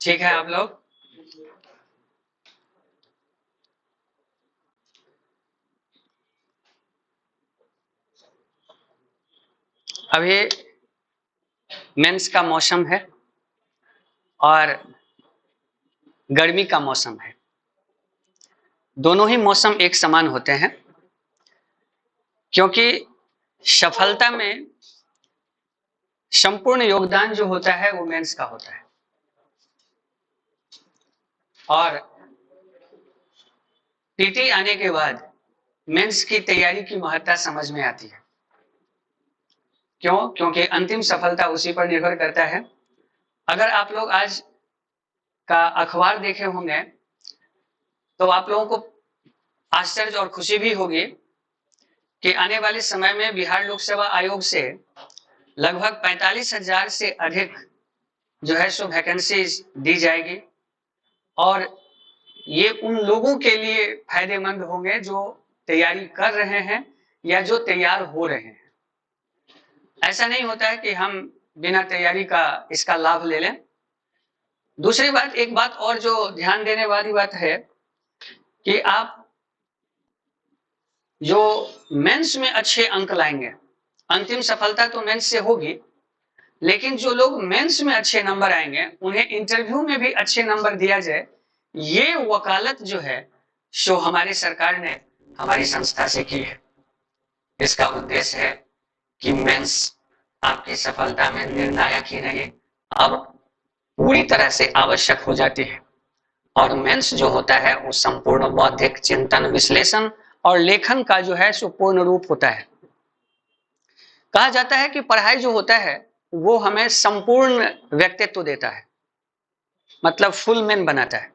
ठीक है आप लोग? अभी मेंस का मौसम है और गर्मी का मौसम है। दोनों ही मौसम एक समान होते हैं, क्योंकि सफलता में संपूर्ण योगदान जो होता है वो मेंस का होता है। और टीटी आने के बाद मेंस की तैयारी की महत्ता समझ में आती है। क्यों? क्योंकि अंतिम सफलता उसी पर निर्भर करता है। अगर आप लोग आज का अखबार देखे होंगे तो आप लोगों को आश्चर्य और खुशी भी होगी कि आने वाले समय में बिहार लोक सेवा आयोग से लगभग 45,000 से अधिक जो है सो वैकेंसीज दी जाएगी, और ये उन लोगों के लिए फायदेमंद होंगे जो तैयारी कर रहे हैं या जो तैयार हो रहे हैं। ऐसा नहीं होता है कि हम बिना तैयारी का इसका लाभ ले लें। दूसरी बात, एक बात और जो ध्यान देने वाली बात है कि आप जो मेंस में अच्छे अंक लाएंगे, अंतिम सफलता तो मेंस से होगी, लेकिन जो लोग मेंस में अच्छे नंबर आएंगे उन्हें इंटरव्यू में भी अच्छे नंबर दिया जाए, ये वकालत जो है सो हमारी सरकार ने हमारी संस्था से की है। इसका उद्देश्य है कि मेंस आपकी सफलता में निर्णायक ही नहीं, अब पूरी तरह से आवश्यक हो जाती है। और मेंस जो होता है वो संपूर्ण बौद्धिक चिंतन, विश्लेषण और लेखन का जो है सो पूर्ण रूप होता है। कहा जाता है कि पढ़ाई जो होता है वो हमें संपूर्ण व्यक्तित्व देता है, मतलब फुल मैन बनाता है।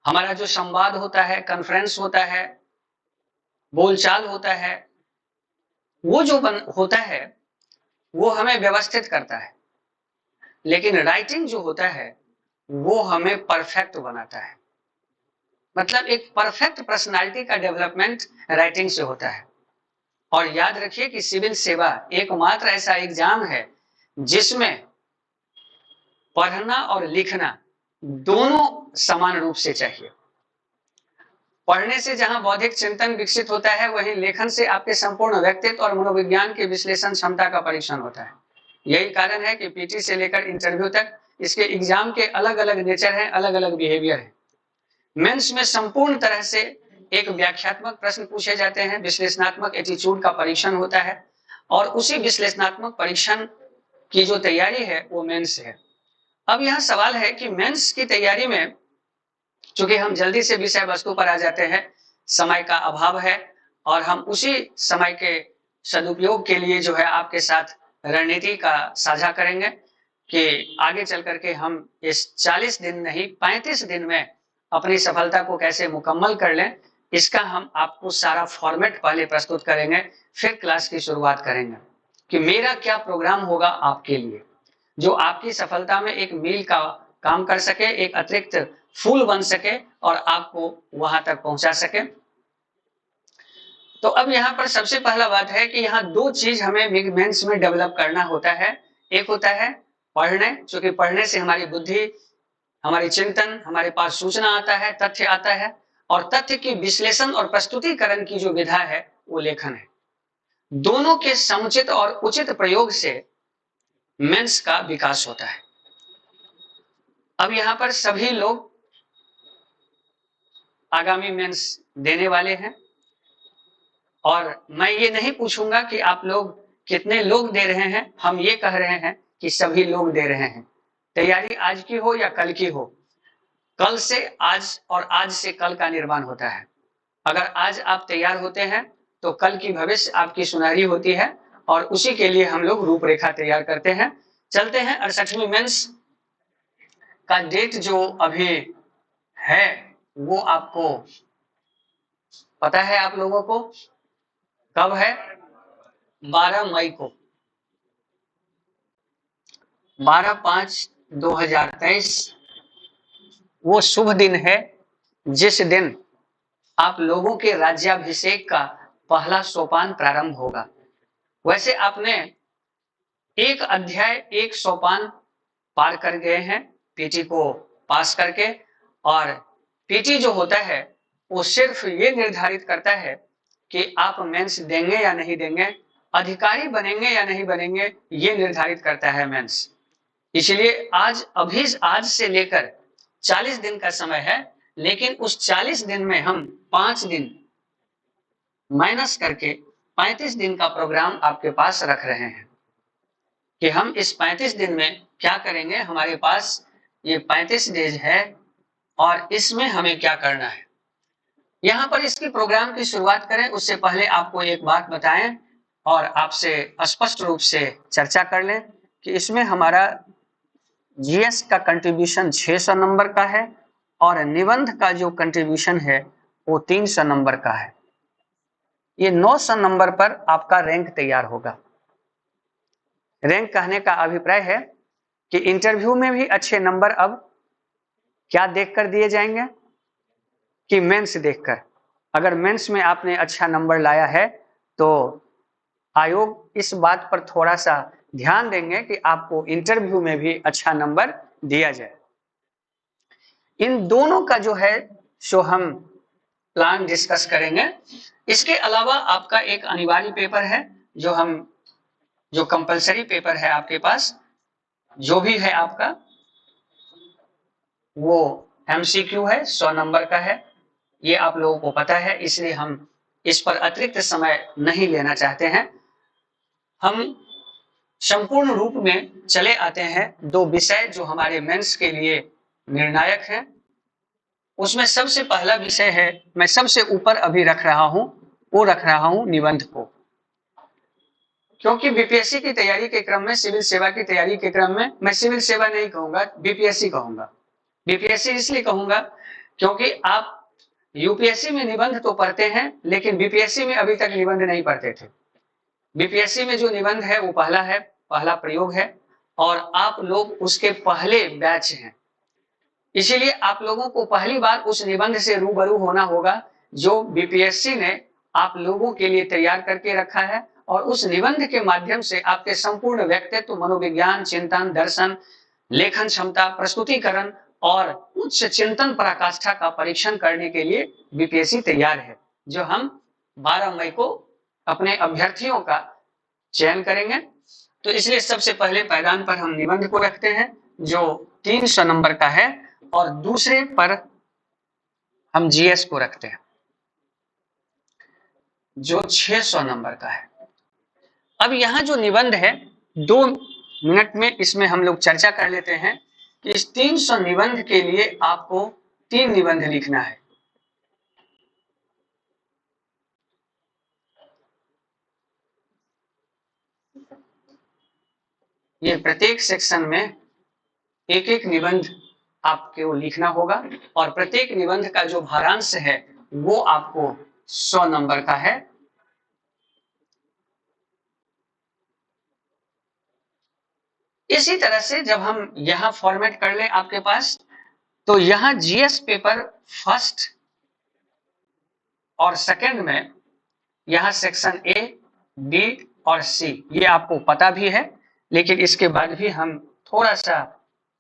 हमारा जो संवाद होता है, कॉन्फ्रेंस होता है, बोलचाल होता है, वो जो होता है वो हमें व्यवस्थित करता है। लेकिन राइटिंग जो होता है वो हमें परफेक्ट बनाता है। मतलब एक परफेक्ट पर्सनालिटी का डेवलपमेंट राइटिंग से होता है। और याद रखिए कि सिविल सेवा एकमात्र ऐसा एग्जाम है जिसमें पढ़ना और लिखना दोनों समान रूप से चाहिए। पढ़ने से जहां बौद्धिक चिंतन विकसित होता है, वहीं लेखन से आपके संपूर्ण व्यक्तित्व और मनोविज्ञान के विश्लेषण क्षमता का परीक्षण होता है। यही कारण है कि पीटी से लेकर इंटरव्यू तक इसके एग्जाम के अलग अलग नेचर हैं, अलग अलग बिहेवियर है। मेंस में संपूर्ण तरह से एक व्याख्यात्मक प्रश्न पूछे जाते हैं, विश्लेषणात्मक एटीट्यूड का परीक्षण होता है, और उसी विश्लेषणात्मक परीक्षण की जो तैयारी है वो मेंस है। अब यहाँ सवाल है कि मेंस की तैयारी में चूंकि हम जल्दी से विषय वस्तु पर आ जाते हैं, समय का अभाव है, और हम उसी समय के सदुपयोग के लिए जो है आपके साथ रणनीति का साझा करेंगे कि आगे चल करके हम इस 40 दिन नहीं 35 दिन में अपनी सफलता को कैसे मुकम्मल कर लें। इसका हम आपको सारा फॉर्मेट पहले प्रस्तुत करेंगे, फिर क्लास की शुरुआत करेंगे कि मेरा क्या प्रोग्राम होगा आपके लिए, जो आपकी सफलता में एक मील का काम कर सके, एक अतिरिक्त फूल बन सके और आपको वहां तक पहुंचा सके। तो अब यहाँ पर सबसे पहला बात है कि यहाँ दो चीज हमें मेंस में डेवलप करना होता है। एक होता है पढ़ने, क्योंकि पढ़ने से हमारी बुद्धि, हमारी चिंतन, हमारे पास सूचना आता है, तथ्य आता है, और तथ्य की विश्लेषण और प्रस्तुतिकरण की जो विधा है वो लेखन है। दोनों के समुचित और उचित प्रयोग से मेंस का विकास होता है। अब यहाँ पर सभी लोग आगामी मेंस देने वाले हैं, और मैं ये नहीं पूछूंगा कि आप लोग कितने लोग दे रहे हैं, हम ये कह रहे हैं कि सभी लोग दे रहे हैं। तैयारी आज की हो या कल की हो, कल से आज और आज से कल का निर्माण होता है। अगर आज आप तैयार होते हैं तो कल की भविष्य आपकी सुनहरी होती है, और उसी के लिए हम लोग रूपरेखा तैयार करते हैं। चलते हैं 68वीं मेंस का डेट जो अभी है वो आपको पता है, आप लोगों को कब है? 12 मई को, 12/5/2023 वो शुभ दिन है जिस दिन आप लोगों के राज्याभिषेक का पहला सोपान प्रारंभ होगा। वैसे आपने एक अध्याय एक सोपान पार कर गए हैं पीटी को पास करके। और पीटी जो होता है वो सिर्फ ये निर्धारित करता है कि आप मेंस देंगे या नहीं देंगे, अधिकारी बनेंगे या नहीं बनेंगे, ये निर्धारित करता है मेंस। इसलिए आज से लेकर 40 दिन का समय है, लेकिन उस 40 दिन में हम 5 दिन माइनस करके 35 दिन का प्रोग्राम आपके पास रख रहे हैं कि हम इस 35 दिन में क्या करेंगे। हमारे पास ये 35 डेज है और इसमें हमें क्या करना है। यहाँ पर इसकी प्रोग्राम की शुरुआत करें उससे पहले आपको एक बात बताएं और आपसे स्पष्ट रूप से चर्चा कर लें कि इसमें हमारा जीएस का कंट्रीब्यूशन 600 नंबर का है और निबंध का जो कंट्रीब्यूशन है वो 300 नंबर का है। ये 900 नंबर पर आपका रैंक तैयार होगा। रैंक कहने का अभिप्राय है कि इंटरव्यू में भी अच्छे नंबर अब क्या देखकर दिए जाएंगे कि मेंस देखकर। अगर मेंस में आपने अच्छा नंबर लाया है तो आयोग इस बात पर थोड़ा सा ध्यान देंगे कि आपको इंटरव्यू में भी अच्छा नंबर दिया जाए। इन दोनों का जो है सो हम प्लान डिस्कस करेंगे। इसके अलावा आपका एक अनिवार्य पेपर है जो कंपलसरी पेपर है आपके पास, जो भी है आपका वो एमसीक्यू है, 100 नंबर का है। ये आप लोगों को पता है, इसलिए हम इस पर अतिरिक्त समय नहीं लेना चाहते हैं। हम संपूर्ण रूप में चले आते हैं 2 विषय जो हमारे मेंस के लिए निर्णायक हैं। उसमें सबसे पहला विषय है, मैं सबसे ऊपर अभी रख रहा हूं निबंध को, क्योंकि बीपीएससी की तैयारी के क्रम में, सिविल सेवा की तैयारी के क्रम में, मैं सिविल सेवा नहीं कहूंगा, बीपीएससी कहूंगा। बीपीएससी इसलिए कहूंगा क्योंकि आप यूपीएससी में निबंध तो पढ़ते हैं लेकिन बीपीएससी में अभी तक निबंध नहीं पढ़ते थे। बीपीएससी में जो निबंध है वो पहला प्रयोग है और आप लोग उसके पहले बैच हैं। इसीलिए आप लोगों को पहली बार उस निबंध से रूबरू होना होगा जो बीपीएससी ने आप लोगों के लिए तैयार करके रखा है। और उस निबंध के माध्यम से आपके संपूर्ण व्यक्तित्व, मनोविज्ञान, चिंतन, दर्शन, लेखन क्षमता, प्रस्तुतिकरण और उच्च चिंतन पराकाष्ठा का परीक्षण करने के लिए बीपीएससी तैयार है, जो हम 12 मई को अपने अभ्यर्थियों का चयन करेंगे। तो इसलिए सबसे पहले पायदान पर हम निबंध को रखते हैं जो 300 नंबर का है और दूसरे पर हम जीएस को रखते हैं जो 600 नंबर का है। अब यहाँ जो निबंध है 2 मिनट में इसमें हम लोग चर्चा कर लेते हैं कि इस 300 निबंध के लिए आपको 3 निबंध लिखना है। ये प्रत्येक सेक्शन में एक एक निबंध आपको लिखना होगा और प्रत्येक निबंध का जो भारांश है वो आपको 100 नंबर का है। इसी तरह से जब हम यहां फॉर्मेट कर लें आपके पास, तो यहां जीएस पेपर फर्स्ट और सेकंड में यहां सेक्शन ए, बी और सी, ये आपको पता भी है, लेकिन इसके बाद भी हम थोड़ा सा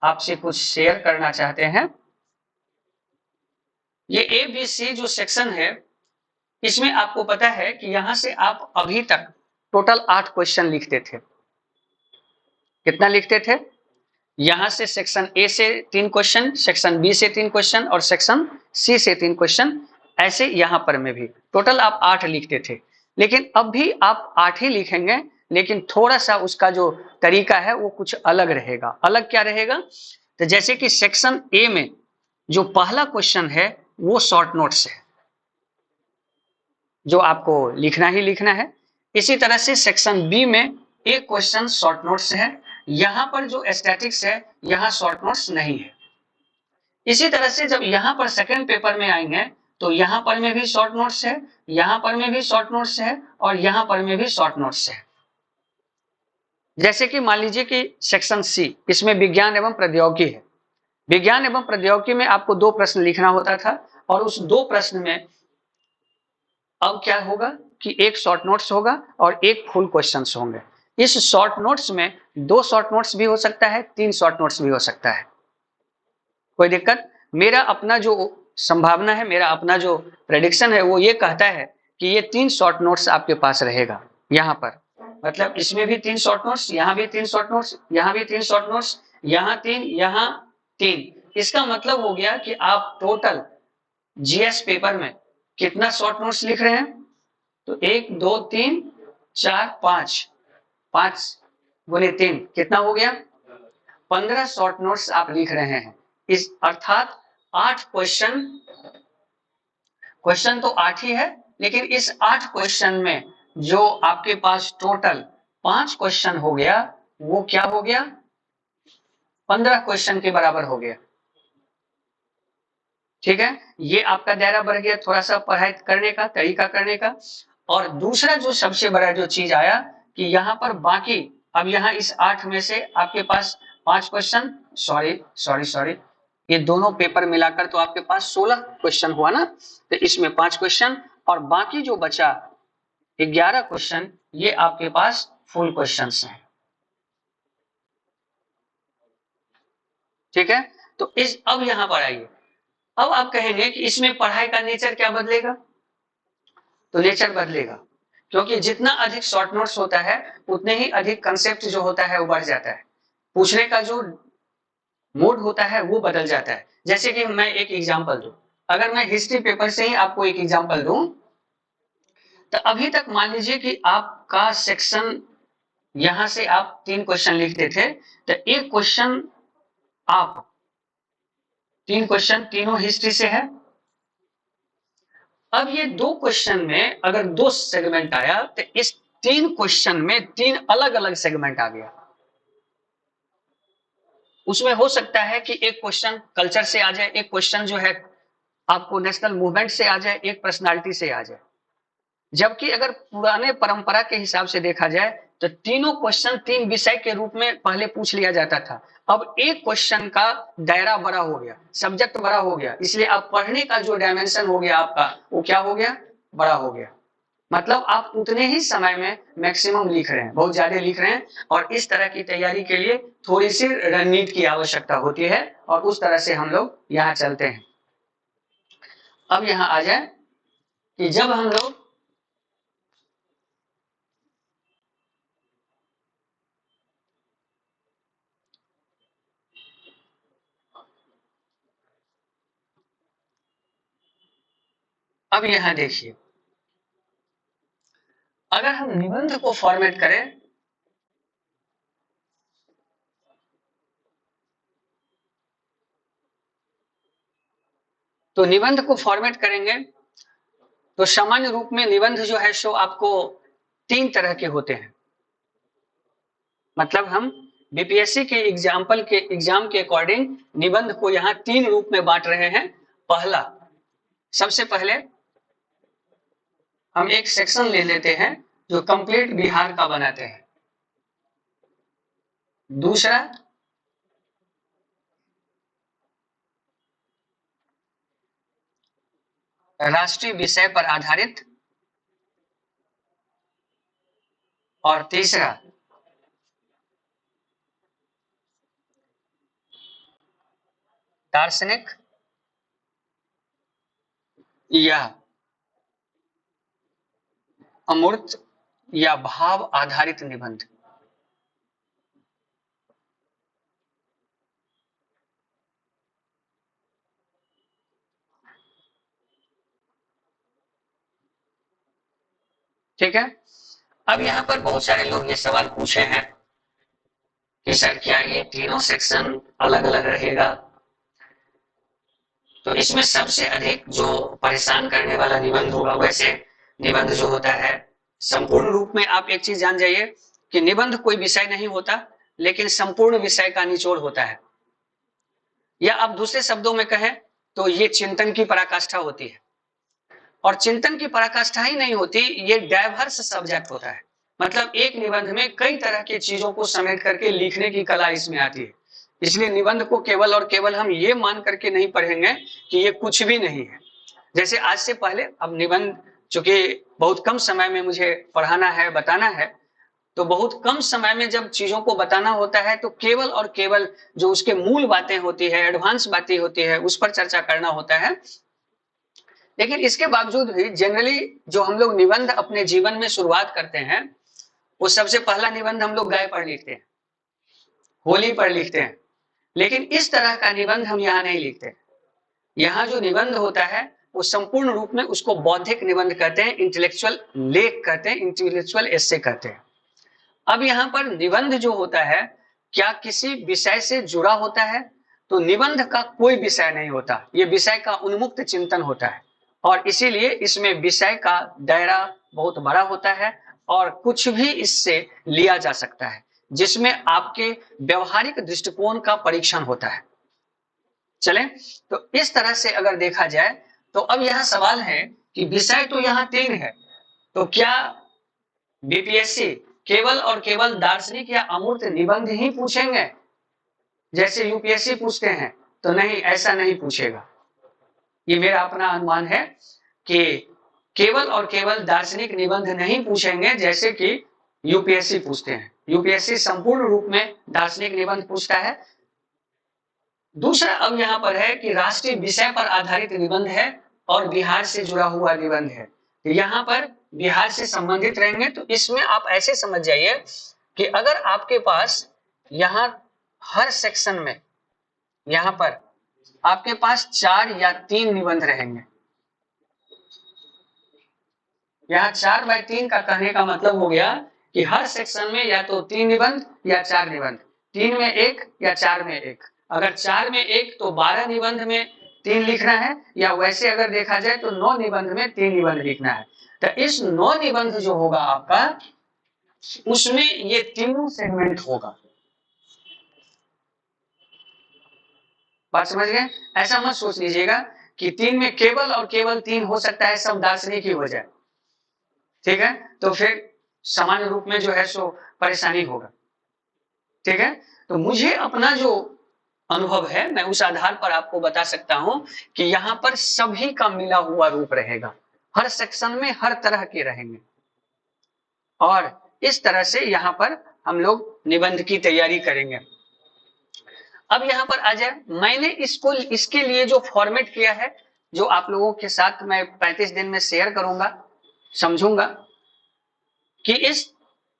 आपसे कुछ शेयर करना चाहते हैं। ये ए बी सी जो सेक्शन है इसमें आपको पता है कि यहां से आप अभी तक टोटल 8 क्वेश्चन लिखते थे। कितना लिखते थे? यहां से सेक्शन ए से 3 क्वेश्चन, सेक्शन बी से 3 क्वेश्चन और सेक्शन सी से 3 क्वेश्चन, ऐसे यहां पर में भी टोटल आप 8 लिखते थे। लेकिन अब भी आप 8 ही लिखेंगे, लेकिन थोड़ा सा उसका जो तरीका है वो कुछ अलग रहेगा। अलग क्या रहेगा? तो जैसे कि सेक्शन ए में जो पहला क्वेश्चन है वो शॉर्ट नोट्स है जो आपको लिखना ही लिखना है। इसी तरह से सेक्शन बी में एक क्वेश्चन शॉर्ट नोट्स है, यहां पर जो स्टैटिक्स है यहां शॉर्ट नोट्स नहीं है। इसी तरह से जब यहां पर सेकंड पेपर में आएंगे तो यहां पर में भी शॉर्ट नोट्स है, यहां पर में भी शॉर्ट नोट्स है और यहां पर में भी शॉर्ट नोट्स है। जैसे कि मान लीजिए कि सेक्शन सी, इसमें विज्ञान एवं प्रौद्योगिकी है। विज्ञान एवं प्रौद्योगिकी में आपको 2 प्रश्न लिखना होता था और उस 2 प्रश्न में अब क्या होगा कि एक शॉर्ट नोट्स होगा और एक फुल क्वेश्चंस होंगे। इस शॉर्ट नोट्स में 2 शॉर्ट नोट्स भी हो सकता है, 3 शॉर्ट नोट्स भी हो सकता है, कोई दिक्कत। मेरा अपना जो संभावना है, मेरा अपना जो प्रेडिक्शन है वो ये कहता है कि ये 3 शॉर्ट नोट्स आपके पास रहेगा यहाँ पर। मतलब इसमें भी 3 शॉर्ट नोट्स, यहाँ भी 3 शॉर्ट नोट्स, यहाँ भी 3 शॉर्ट नोट्स, यहाँ 3, यहाँ 3। इसका मतलब हो गया कि आप टोटल जीएस पेपर में कितना शॉर्ट नोट्स लिख रहे हैं? तो 1 2 3 4 5, 5 गुने 3 कितना हो गया? 15 शॉर्ट नोट्स आप लिख रहे हैं। इस अर्थात 8 क्वेश्चन, क्वेश्चन तो 8 ही है, लेकिन इस 8 क्वेश्चन में जो आपके पास टोटल 5 क्वेश्चन हो गया, वो क्या हो गया? 15 क्वेश्चन के बराबर हो गया। ठीक है, ये आपका दायरा बढ़ गया थोड़ा सा पढ़ाई करने का, तरीका करने का। और दूसरा जो सबसे बड़ा जो चीज आया कि यहाँ पर बाकी, अब यहाँ इस 8 में से आपके पास 5 क्वेश्चन, सॉरी, ये दोनों पेपर मिलाकर तो आपके पास 16 क्वेश्चन हुआ ना, तो इसमें 5 क्वेश्चन और बाकी जो बचा 11 क्वेश्चन, ये आपके पास फुल क्वेश्चंस हैं। ठीक है, तो इस अब यहां पर आइए, अब आप कहेंगे कि इसमें पढ़ाई का नेचर क्या बदलेगा? तो नेचर बदलेगा, क्योंकि जितना अधिक शॉर्ट नोट्स होता है उतने ही अधिक कंसेप्ट जो होता है वो बढ़ जाता है, पूछने का जो मोड होता है वो बदल जाता है। जैसे कि मैं एक एग्जांपल दूं, अगर मैं हिस्ट्री पेपर से ही आपको एक एग्जांपल दूं, तो अभी तक मान लीजिए कि आपका सेक्शन, यहां से आप 3 क्वेश्चन लिखते थे, तो एक क्वेश्चन आप 3 क्वेश्चन तीनों हिस्ट्री से है। अब ये 2 क्वेश्चन में अगर 2 सेगमेंट आया, तो इस 3 क्वेश्चन में 3 अलग अलग सेगमेंट आ गया। उसमें हो सकता है कि एक क्वेश्चन कल्चर से आ जाए, एक क्वेश्चन जो है आपको नेशनल मूवमेंट से आ जाए, एक पर्सनालिटी से आ जाए। जबकि अगर पुराने परंपरा के हिसाब से देखा जाए तो तीनों क्वेश्चन 3 विषय के रूप में पहले पूछ लिया जाता था। अब एक क्वेश्चन का दायरा बड़ा हो गया, सब्जेक्ट बड़ा हो गया, इसलिए अब पढ़ने का जो डायमेंशन हो गया आपका, वो क्या हो गया? बड़ा हो गया। मतलब आप उतने ही समय में मैक्सिमम लिख रहे हैं, बहुत ज्यादा लिख रहे हैं, और इस तरह की तैयारी के लिए थोड़ी सी रणनीति की आवश्यकता होती है, और उस तरह से हम लोग यहाँ चलते हैं। अब यहाँ आ जाए कि जब हम लोग अब यहाँ देखिए, अगर हम निबंध को फॉर्मेट करें, तो निबंध को फॉर्मेट करेंगे तो सामान्य रूप में निबंध जो है सो आपको 3 तरह के होते हैं। मतलब हम बीपीएससी के एग्जाम के अकॉर्डिंग निबंध को यहाँ 3 रूप में बांट रहे हैं। पहला, सबसे पहले हम एक सेक्शन ले लेते हैं जो कंप्लीट बिहार का बनाते हैं। दूसरा, राष्ट्रीय विषय पर आधारित, और तीसरा दार्शनिक या अमूर्त या भाव आधारित निबंध। ठीक है, अब यहाँ पर बहुत सारे लोग ये सवाल पूछे हैं कि सर क्या ये तीनों सेक्शन अलग अलग रहेगा? तो इसमें सबसे अधिक जो परेशान करने वाला निबंध होगा, वैसे निबंध जो होता है, संपूर्ण रूप में आप एक चीज जान जाइए कि निबंध कोई विषय नहीं होता, लेकिन संपूर्ण विषय का निचोड़ होता है। या आप दूसरे शब्दों में कहें तो ये चिंतन की पराकाष्ठा होती है। और चिंतन की पराकाष्ठा ही नहीं होती, ये डाइवर्स सब्जेक्ट होता है। मतलब एक निबंध में कई तरह की चीजों को समेट करके लिखने की कला इसमें आती है। इसलिए निबंध को केवल और केवल हम ये मान करके नहीं पढ़ेंगे कि ये कुछ भी नहीं है। जैसे आज से पहले, अब निबंध चूंकि बहुत कम समय में मुझे पढ़ाना है, बताना है, तो बहुत कम समय में जब चीजों को बताना होता है तो केवल और केवल जो उसके मूल बातें होती है, एडवांस बातें होती है, उस पर चर्चा करना होता है। लेकिन इसके बावजूद भी जनरली जो हम लोग निबंध अपने जीवन में शुरुआत करते हैं, वो सबसे पहला निबंध हम लोग गाय पर लिखते हैं, होली पर लिखते हैं। लेकिन इस तरह का निबंध हम यहाँ नहीं लिखते। यहाँ जो निबंध होता है वो संपूर्ण रूप में उसको बौद्धिक निबंध कहते हैं, इंटेलेक्चुअल लेख कहते हैं, इंटेलेक्चुअल एस्से कहते हैं। अब यहाँ पर निबंध जो होता है क्या किसी विषय से जुड़ा होता है? तो निबंध का कोई विषय नहीं होता, ये विषय का उन्मुक्त चिंतन होता है और इसीलिए इसमें विषय का दायरा बहुत बड़ा होता है और कुछ भी इससे लिया जा सकता है, जिसमें आपके व्यवहारिक दृष्टिकोण का परीक्षण होता है। चले, तो इस तरह से अगर देखा जाए तो अब यह सवाल है कि विषय तो यहाँ 3 है, तो क्या बीपीएससी केवल और केवल दार्शनिक या अमूर्त निबंध ही पूछेंगे जैसे यूपीएससी पूछते हैं? तो नहीं, ऐसा नहीं पूछेगा। ये मेरा अपना अनुमान है कि केवल और केवल दार्शनिक निबंध नहीं पूछेंगे जैसे कि यूपीएससी पूछते हैं। यूपीएससी संपूर्ण रूप में दार्शनिक निबंध पूछता है। दूसरा अब यहाँ पर है कि राष्ट्रीय विषय पर आधारित निबंध है और बिहार से जुड़ा हुआ निबंध है। यहाँ पर बिहार से संबंधित रहेंगे, तो इसमें आप ऐसे समझ जाइए कि अगर आपके पास यहाँ हर सेक्शन में यहाँ पर आपके पास 4 या 3 निबंध रहेंगे। यहाँ 4/3 का कहने का मतलब हो गया कि हर सेक्शन में या तो 3 निबंध या 4 निबंध, 3 में 1 या 4 में 1। अगर 4 में 1 तो 12 निबंध में 3 लिखना है, या वैसे अगर देखा जाए तो 9 निबंध में 3 निबंध लिखना है। तो इस 9 निबंध जो होगा आपका, उसमें ये तीनों सेगमेंट होगा। बात समझ गए? ऐसा मत सोच लीजिएगा कि 3 में केवल और केवल 3 हो सकता है, सब दार्शनिक ही हो जाए, ठीक है? तो फिर सामान्य रूप में जो है सो परेशानी होगा, ठीक है? तो मुझे अपना जो अनुभव है मैं उस आधार पर आपको बता सकता हूं कि यहाँ पर सभी का मिला हुआ रूप रहेगा, हर सेक्शन में हर तरह के रहेंगे और इस तरह से यहाँ पर हम लोग निबंध की तैयारी करेंगे। अब यहाँ पर आ जाए, मैंने इसको इसके लिए जो फॉर्मेट किया है, जो आप लोगों के साथ मैं 35 दिन में शेयर करूंगा, समझूंगा कि इस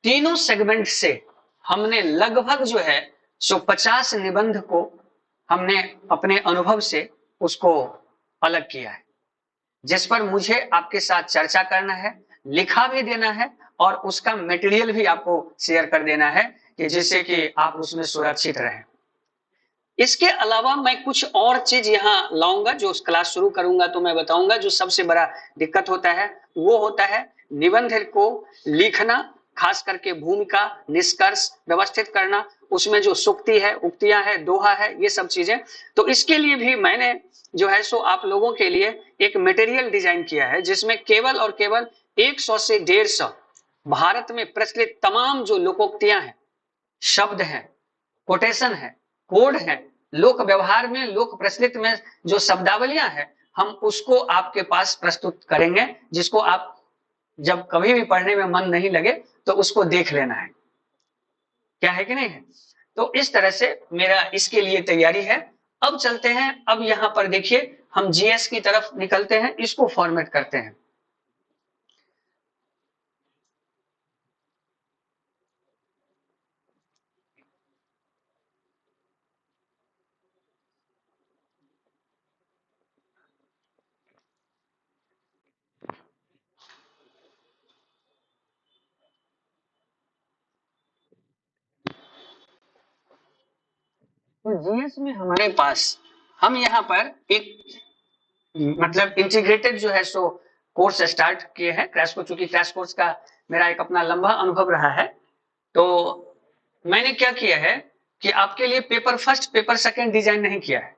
तीनों सेगमेंट से हमने लगभग जो है सो 50 निबंध को हमने अपने अनुभव से उसको अलग किया है, जिस पर मुझे आपके साथ चर्चा करना है, लिखा भी देना है और उसका मटेरियल भी आपको शेयर कर देना है कि जिससे कि आप उसमें सुरक्षित रहें। इसके अलावा मैं कुछ और चीज यहाँ लाऊंगा, जो क्लास शुरू करूंगा तो मैं बताऊंगा। जो सबसे बड़ा दिक्कत होता है वो होता है निबंध को लिखना, खास करके भूमिका, निष्कर्ष व्यवस्थित करना, उसमें जो सूक्ति है, उक्तियां है, दोहा है, ये सब चीजें। तो इसके लिए भी मैंने जो है सो आप लोगों के लिए एक मटेरियल डिजाइन किया है, जिसमें केवल और केवल 100 से 150 भारत में प्रचलित तमाम जो लोकोक्तियां हैं, शब्द हैं, कोटेशन है, कोड है, लोक व्यवहार में, लोक प्रचलित में जो शब्दावलियां हैं, हम उसको आपके पास प्रस्तुत करेंगे, जिसको आप जब कभी भी पढ़ने में मन नहीं लगे तो उसको देख लेना है, क्या है कि नहीं है? तो इस तरह से मेरा इसके लिए तैयारी है। अब चलते हैं, अब यहाँ पर देखिए हम जीएस की तरफ निकलते हैं, इसको फॉर्मेट करते हैं। तो जीएस में हमारे पास हम यहाँ पर एक मतलब इंटीग्रेटेड जो है सो कोर्स स्टार्ट किए हैं, क्रैश कोर्स, चूंकि क्रैश कोर्स का मेरा एक अपना लंबा अनुभव रहा है, तो मैंने क्या किया है कि आपके लिए paper first paper second design नहीं किया है,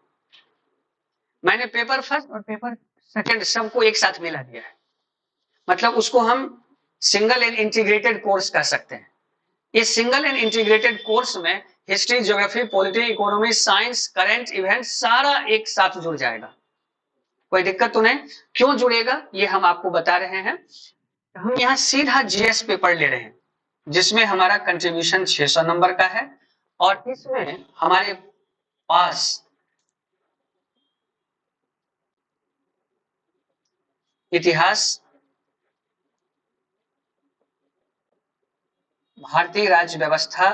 मैंने पेपर फर्स्ट और पेपर सेकंड सबको एक साथ मिला दिया है। मतलब उसको हम सिंगल एंड इंटीग्रेटेड कोर्स कह सकते हैं। इस सिंगल एंड इंटीग्रेटेड कोर्स में history, geography, polity, economy, science, current event सारा एक साथ जुड़ जाएगा। कोई दिक्कत तो नहीं? क्यों जुड़ेगा ये हम आपको बता रहे हैं। हम यहाँ सीधा जीएस पेपर ले रहे हैं, जिसमें हमारा कंट्रीब्यूशन 600 नंबर का है और इसमें हमारे पास इतिहास, भारतीय राज्य व्यवस्था,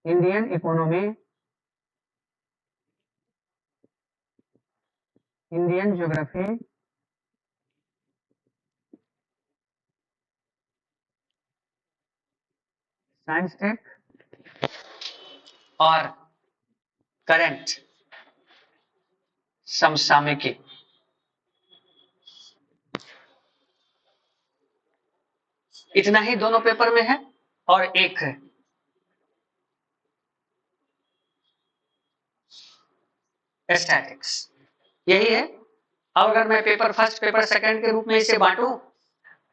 Indian economy, Indian geography, science tech और करंट समसामयिकी। इतना ही दोनों पेपर में है और एक है स्टैटिक्स। यही है। अब अगर मैं पेपर फर्स्ट पेपर सेकंड के रूप में इसे बांटूं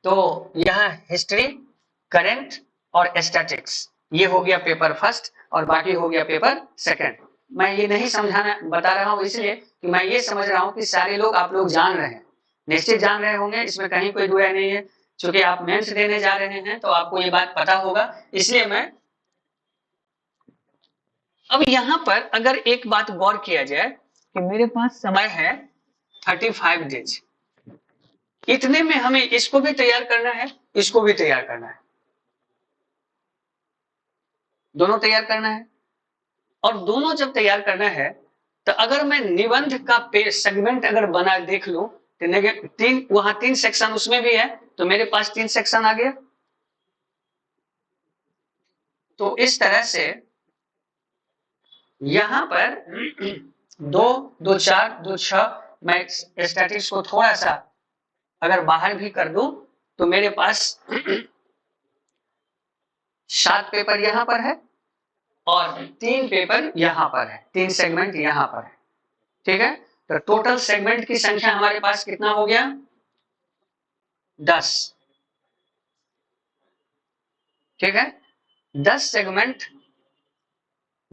तो यह हिस्ट्री, करंट और स्टैटिक्स ये हो गया पेपर फर्स्ट और बाकी हो गया पेपर सेकंड। मैं ये नहीं समझाना बता रहा हूं इसलिए कि मैं ये समझ रहा हूं कि सारे लोग आप लोग जान रहे हैं, निश्चित जान रहे होंगे, इसमें कहीं कोई दुआ नहीं है। चूंकि आप मेंस देने जा रहे हैं तो आपको ये बात पता होगा, इसलिए मैं अब यहां पर अगर एक बात गौर किया जाए कि मेरे पास समय है 35 डेज, इतने में हमें इसको भी तैयार करना है, इसको भी तैयार करना है, दोनों तैयार करना है। और दोनों जब तैयार करना है तो अगर मैं निबंध का सेगमेंट अगर बना देख लूं तो तीन, वहां 3 सेक्शन उसमें भी है तो मेरे पास 3 सेक्शन आ गया। तो इस तरह से यहां पर 2, 2, 4, 2, 6 मैं स्टैटिक्स को थोड़ा सा अगर बाहर भी कर दूं तो मेरे पास 7 पेपर यहां पर है और 3 पेपर यहां पर है, 3 सेगमेंट यहां पर है। ठीक है, तो टोटल सेगमेंट की संख्या हमारे पास कितना हो गया? 10। ठीक है, 10 सेगमेंट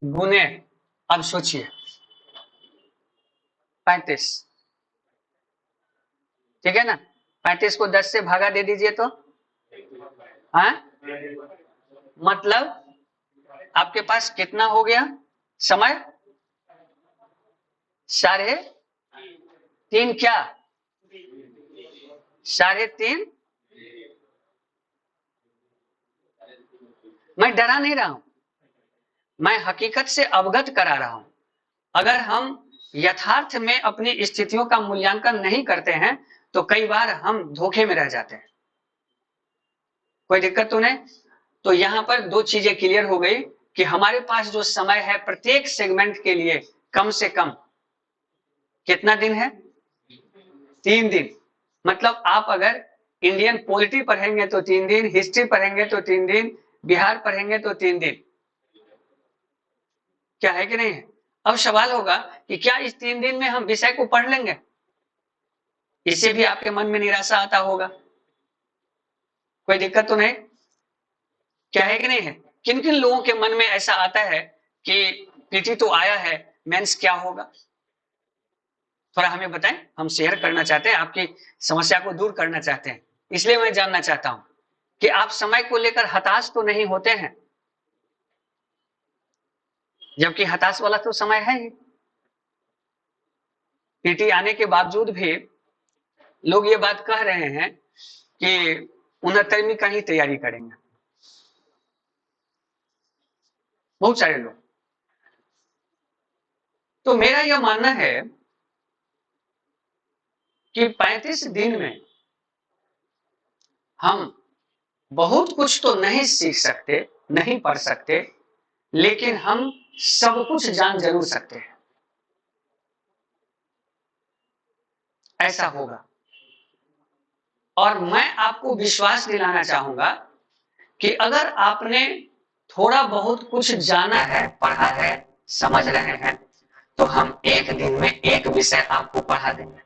गुने, अब सोचिए 35। ठीक है ना, 35 को 10 से भागा दे दीजिए तो हाँ, मतलब आपके पास कितना हो गया समय? 3.5 क्या? 3.5। मैं डरा नहीं रहा हूं, मैं हकीकत से अवगत करा रहा हूं। अगर हम यथार्थ में अपनी स्थितियों का मूल्यांकन नहीं करते हैं तो कई बार हम धोखे में रह जाते हैं। कोई दिक्कत तो नहीं। तो यहां पर 2 चीजें क्लियर हो गई कि हमारे पास जो समय है प्रत्येक सेगमेंट के लिए कम से कम कितना दिन है? 3 दिन। मतलब आप अगर इंडियन पॉलिटी पढ़ेंगे तो 3 दिन, हिस्ट्री पढ़ेंगे तो 3 दिन, बिहार पढ़ेंगे तो 3 दिन। क्या है कि नहीं है? अब सवाल होगा कि क्या इस 3 दिन में हम विषय को पढ़ लेंगे? इससे भी आपके मन में निराशा आता होगा। कोई दिक्कत तो नहीं? क्या है कि नहीं है? किन किन लोगों के मन में ऐसा आता है कि पीटी तो आया है, मेंस क्या होगा? थोड़ा हमें बताएं, हम शेयर करना चाहते हैं, आपकी समस्या को दूर करना चाहते हैं। इसलिए मैं जानना चाहता हूं कि आप समय को लेकर हताश तो नहीं होते हैं, जबकि हताश वाला तो समय है ही। पीटी आने के बावजूद भी लोग ये बात कह रहे हैं कि 69वीं का ही तैयारी करेंगे, बहुत सारे लोग। तो मेरा यह मानना है कि 35 दिन में हम बहुत कुछ तो नहीं सीख सकते, नहीं पढ़ सकते, लेकिन हम सब कुछ जान जरूर सकते हैं। ऐसा होगा। और मैं आपको विश्वास दिलाना चाहूंगा कि अगर आपने थोड़ा बहुत कुछ जाना है, पढ़ा है, समझ रहे हैं तो हम एक दिन में एक विषय आपको पढ़ा देंगे।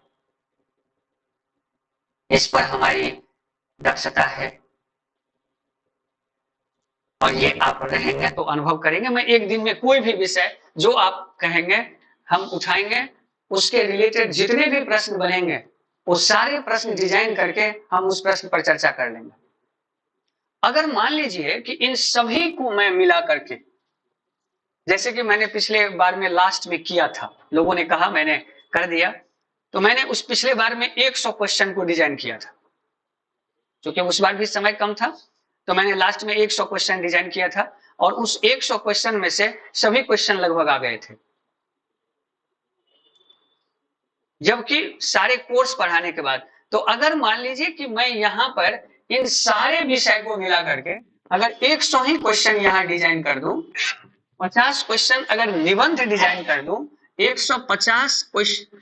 इस पर हमारी दक्षता है और ये आप रहेंगे तो अनुभव करेंगे। मैं एक दिन में कोई भी विषय जो आप कहेंगे हम उठाएंगे, उसके रिलेटेड जितने भी प्रश्न बनेंगे वो सारे प्रश्न डिजाइन करके हम उस प्रश्न पर चर्चा कर लेंगे। अगर मान लीजिए कि इन सभी को मैं मिला करके, जैसे कि मैंने पिछले बार में लास्ट में किया था, लोगों ने कहा मैंने कर दिया, तो मैंने उस पिछले बार में 100 क्वेश्चन को डिजाइन किया था। क्योंकि उस बार भी समय कम था, तो मैंने लास्ट में 100 क्वेश्चन डिजाइन किया था और उस 100 क्वेश्चन में से सभी क्वेश्चन लगभग आ गए थे। जबकि सारे कोर्स पढ़ाने के बाद, तो अगर मान लीजिए कि मैं यहां पर इन सारे विषय को मिला करके अगर 100 ही क्वेश्चन यहां डिजाइन कर दूं, 50 क्वेश्चन अगर निबंध डिजाइन कर दूं, 150 क्वेश्चन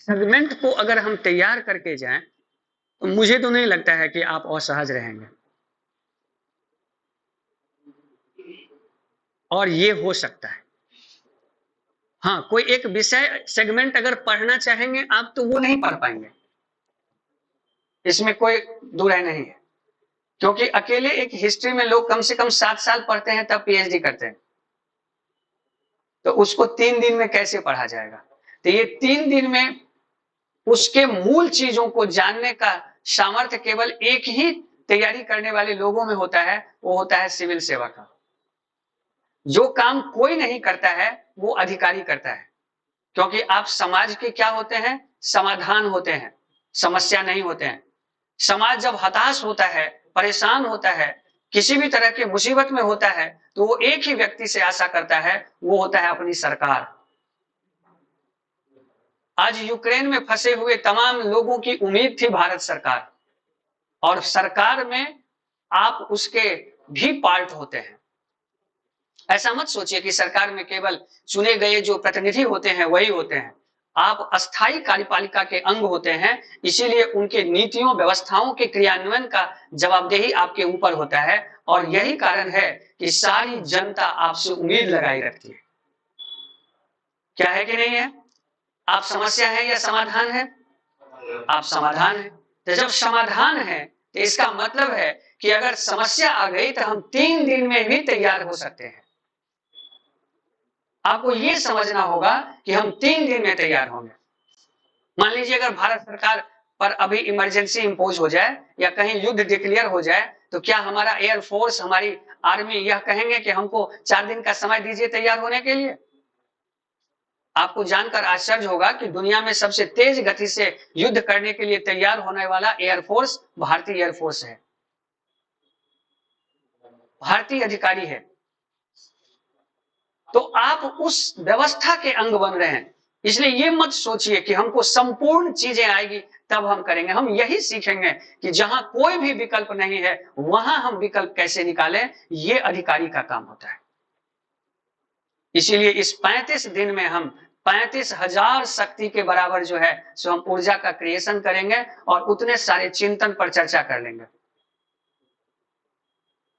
सेगमेंट को अगर हम तैयार करके जाएं, तो मुझे तो नहीं लगता है कि आप असहज रहेंगे। और ये हो सकता है। हाँ, कोई एक विषय सेगमेंट अगर पढ़ना चाहेंगे आप, तो वो नहीं पढ़ पाएंगे, इसमें कोई दो राय नहीं है। क्योंकि अकेले एक हिस्ट्री में लोग कम से कम 7 साल पढ़ते हैं तब पीएचडी करते हैं, तो उसको 3 दिन में कैसे पढ़ा जाएगा? तो ये 3 दिन में उसके मूल चीजों को जानने का सामर्थ्य केवल एक ही तैयारी करने वाले लोगों में होता है, वो होता है सिविल सेवा का। जो काम कोई नहीं करता है वो अधिकारी करता है। क्योंकि आप समाज के क्या होते हैं? समाधान होते हैं, समस्या नहीं होते हैं। समाज जब हताश होता है, परेशान होता है, किसी भी तरह की मुसीबत में होता है, तो वो एक ही व्यक्ति से आशा करता है, वो होता है अपनी सरकार। आज यूक्रेन में फंसे हुए तमाम लोगों की उम्मीद थी भारत सरकार, और सरकार में आप उसके भी पार्ट होते हैं। ऐसा मत सोचिए कि सरकार में केवल चुने गए जो प्रतिनिधि होते हैं वही होते हैं। आप अस्थायी कार्यपालिका के अंग होते हैं, इसीलिए उनके नीतियों व्यवस्थाओं के क्रियान्वयन का जवाबदेही आपके ऊपर होता है, और यही कारण है कि सारी जनता आपसे उम्मीद लगाई रखती है। क्या है कि नहीं है? आप समस्या है या समाधान है? आप समाधान है। तो जब समाधान है तो इसका मतलब है कि अगर समस्या आ गई तो हम 3 दिन में भी तैयार हो सकते हैं। आपको यह समझना होगा कि हम 3 दिन में तैयार होंगे। मान लीजिए अगर भारत सरकार पर अभी इमरजेंसी इंपोज हो जाए या कहीं युद्ध डिक्लेयर हो जाए, तो क्या हमारा एयरफोर्स, हमारी आर्मी यह कहेंगे कि हमको 4 दिन का समय दीजिए तैयार होने के लिए? आपको जानकर आश्चर्य होगा कि दुनिया में सबसे तेज गति से युद्ध करने के लिए तैयार होने वाला एयरफोर्स भारतीय एयरफोर्स है, भारतीय अधिकारी है। तो आप उस व्यवस्था के अंग बन रहे हैं। इसलिए ये मत सोचिए कि हमको संपूर्ण चीजें आएगी तब हम करेंगे। हम यही सीखेंगे कि जहां कोई भी विकल्प नहीं है वहां हम विकल्प कैसे निकालें, ये अधिकारी का काम होता है। इसीलिए इस 35 दिन में हम 35,000 शक्ति के बराबर जो है सो हम ऊर्जा का क्रिएशन करेंगे और उतने सारे चिंतन पर चर्चा कर लेंगे।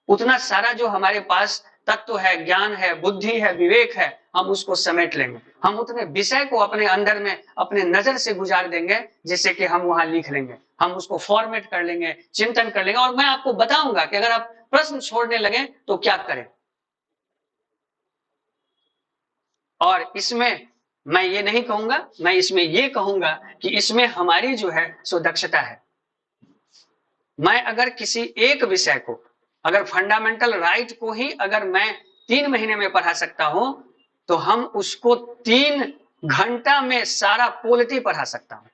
उतना सारा जो हमारे पास तत्व है, ज्ञान है, बुद्धि है, विवेक है, हम उसको समेट लेंगे। हम उतने विषय को अपने अंदर में अपने नजर से गुजार देंगे जिससे कि हम वहां लिख लेंगे, हम उसको फॉर्मेट कर लेंगे, चिंतन कर लेंगे। और मैं आपको बताऊंगा कि अगर आप प्रश्न छोड़ने लगे तो क्या करें। और इसमें मैं ये नहीं कहूंगा, मैं इसमें ये कहूंगा कि इसमें हमारी जो है सो दक्षता है। मैं अगर किसी एक विषय को, अगर फंडामेंटल राइट को ही अगर मैं 3 महीने में पढ़ा सकता हूं, तो हम उसको 3 घंटा में सारा पॉलिटी पढ़ा सकता हूं।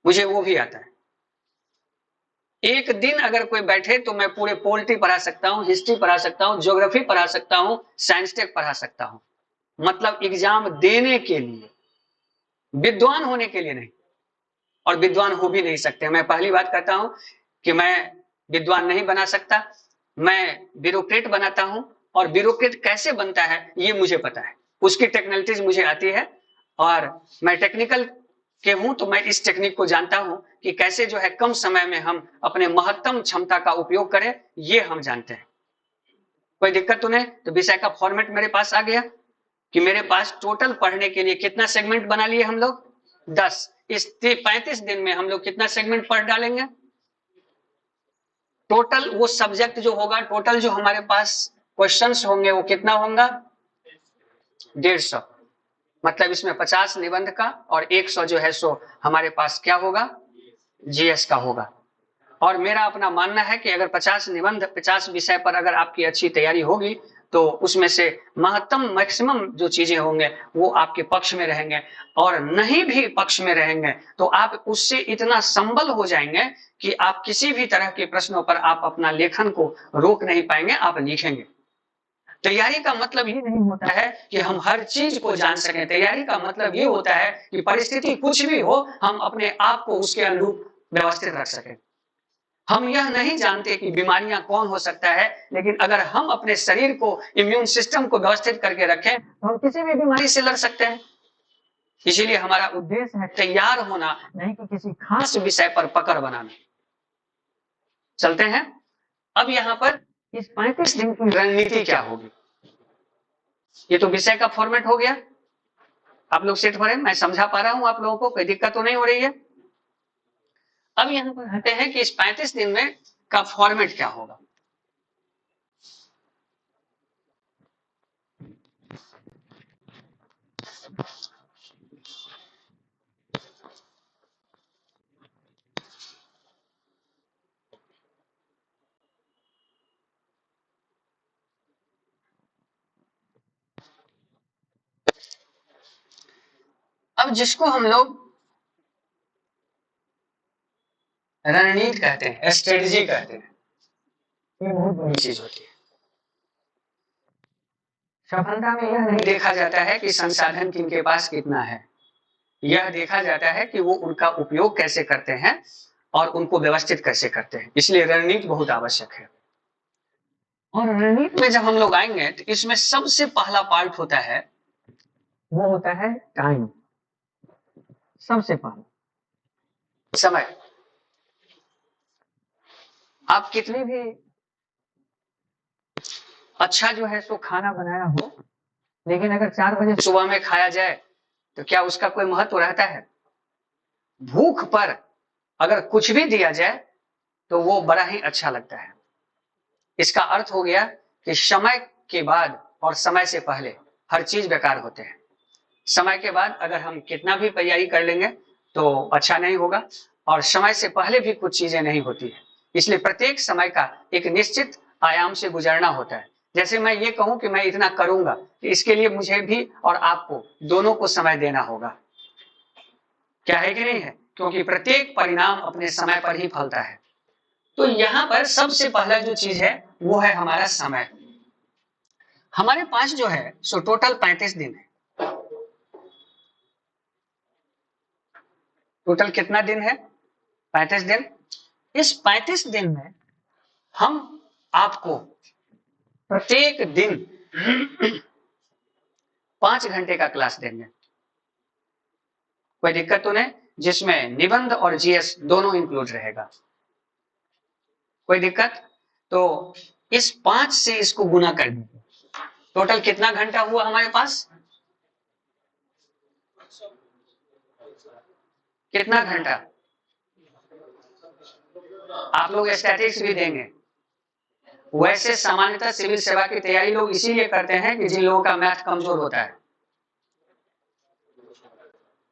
मुझे वो भी आता है। एक दिन अगर कोई बैठे तो मैं पूरे पॉलिटी पढ़ा सकता हूं, हिस्ट्री पढ़ा सकता हूं, ज्योग्राफी पढ़ा सकता हूं, साइंस टेक पढ़ा सकता हूं। मतलब एग्जाम देने के लिए, विद्वान होने के लिए नहीं। और विद्वान हो भी नहीं सकते। मैं पहली बात कहता हूं कि मैं विद्वान नहीं बना सकता, मैं ब्यूरोक्रेट बनाता हूं। और ब्यूरोक्रेट कैसे बनता है ये मुझे पता है, उसकी टेक्नोलॉजीज मुझे आती है, और मैं टेक्निकल के हूं, तो मैं इस टेक्निक को जानता हूं कि कैसे जो है कम समय में हम अपने महत्तम क्षमता का उपयोग करें, ये हम जानते हैं। कोई दिक्कत तो नहीं। तो विषय का फॉर्मेट मेरे पास आ गया कि मेरे पास टोटल पढ़ने के लिए कितना सेगमेंट बना लिए हम लोग? 10। इस 35 दिन में हम लोग कितना सेगमेंट पढ़ डालेंगे? टोटल वो सब्जेक्ट जो होगा, टोटल जो हमारे पास क्वेश्चंस होंगे वो कितना होगा? 150। मतलब इसमें 50 निबंध का और 100 जो है सो हमारे पास क्या होगा, जीएस का होगा। और मेरा अपना मानना है कि अगर 50 निबंध 50 विषय पर अगर आपकी अच्छी तैयारी होगी तो उसमें से महत्तम मैक्सिमम जो चीजें होंगे वो आपके पक्ष में रहेंगे, और नहीं भी पक्ष में रहेंगे तो आप उससे इतना संबल हो जाएंगे कि आप किसी भी तरह के प्रश्नों पर आप अपना लेखन को रोक नहीं पाएंगे, आप लिखेंगे। तैयारी का मतलब ये नहीं होता है कि हम हर चीज को जान सकें, तैयारी का मतलब ये होता है कि परिस्थिति कुछ भी हो हम अपने आप को उसके अनुरूप व्यवस्थित रख सकें। हम यह नहीं जानते कि बीमारियां कौन हो सकता है, लेकिन अगर हम अपने शरीर को, इम्यून सिस्टम को व्यवस्थित करके रखें तो हम किसी भी बीमारी से लड़ सकते हैं। इसीलिए हमारा उद्देश्य है तैयार होना, नहीं कि किसी खास विषय पर पकड़ बनाना। चलते हैं अब यहाँ पर इस 35 दिन की रणनीति क्या होगी। ये तो विषय का फॉर्मेट हो गया, आप लोग सेट हो रहे हैं, मैं समझा पा रहा हूं आप लोगों को, कोई दिक्कत तो नहीं हो रही है। अब यहाँ पर आते हैं कि इस 35 दिन में का फॉर्मेट क्या होगा। अब जिसको हम लोग रणनीति कहते हैं, स्ट्रेटजी कहते हैं, ये बहुत बड़ी चीज होती है। सफलता में यह नहीं देखा जाता है कि संसाधन किनके पास कितना है, यह देखा जाता है कि वो उनका उपयोग कैसे करते हैं और उनको व्यवस्थित कैसे करते हैं। इसलिए रणनीति बहुत आवश्यक है। और रणनीति में जब हम लोग आएंगे तो इसमें सबसे पहला पार्ट होता है, वो होता है टाइम। सबसे पहला समय। आप कितनी भी अच्छा जो है सो खाना बनाया हो, लेकिन अगर 4 बजे सुबह में खाया जाए तो क्या उसका कोई महत्व रहता है? भूख पर अगर कुछ भी दिया जाए तो वो बड़ा ही अच्छा लगता है। इसका अर्थ हो गया कि समय के बाद और समय से पहले हर चीज बेकार होते हैं। समय के बाद अगर हम कितना भी तैयारी कर लेंगे तो अच्छा नहीं होगा, और समय से पहले भी कुछ चीजें नहीं होती है। इसलिए प्रत्येक समय का एक निश्चित आयाम से गुजरना होता है। जैसे मैं ये कहूं कि मैं इतना करूंगा, कि इसके लिए मुझे भी और आपको दोनों को समय देना होगा। क्या है कि नहीं है? क्योंकि प्रत्येक परिणाम अपने समय पर ही फलता है। तो यहां पर सबसे पहला जो चीज है वो है हमारा समय। हमारे पास जो है सो टोटल 35 दिन है। टोटल कितना दिन है? 35 दिन। इस 35 दिन में हम आपको प्रत्येक दिन 5 घंटे का क्लास देंगे। कोई दिक्कत तो नहीं, जिसमें निबंध और जीएस दोनों इंक्लूड रहेगा। कोई दिक्कत? तो इस 5 से इसको गुना कर दीजिए। टोटल कितना घंटा हुआ हमारे पास? कितना घंटा? आप लोग स्टैटिस्टिक्स भी देंगे। वैसे सामान्यतः सिविल सेवा की तैयारी लोग इसीलिए करते हैं कि जिन लोगों का मैथ कमजोर होता है।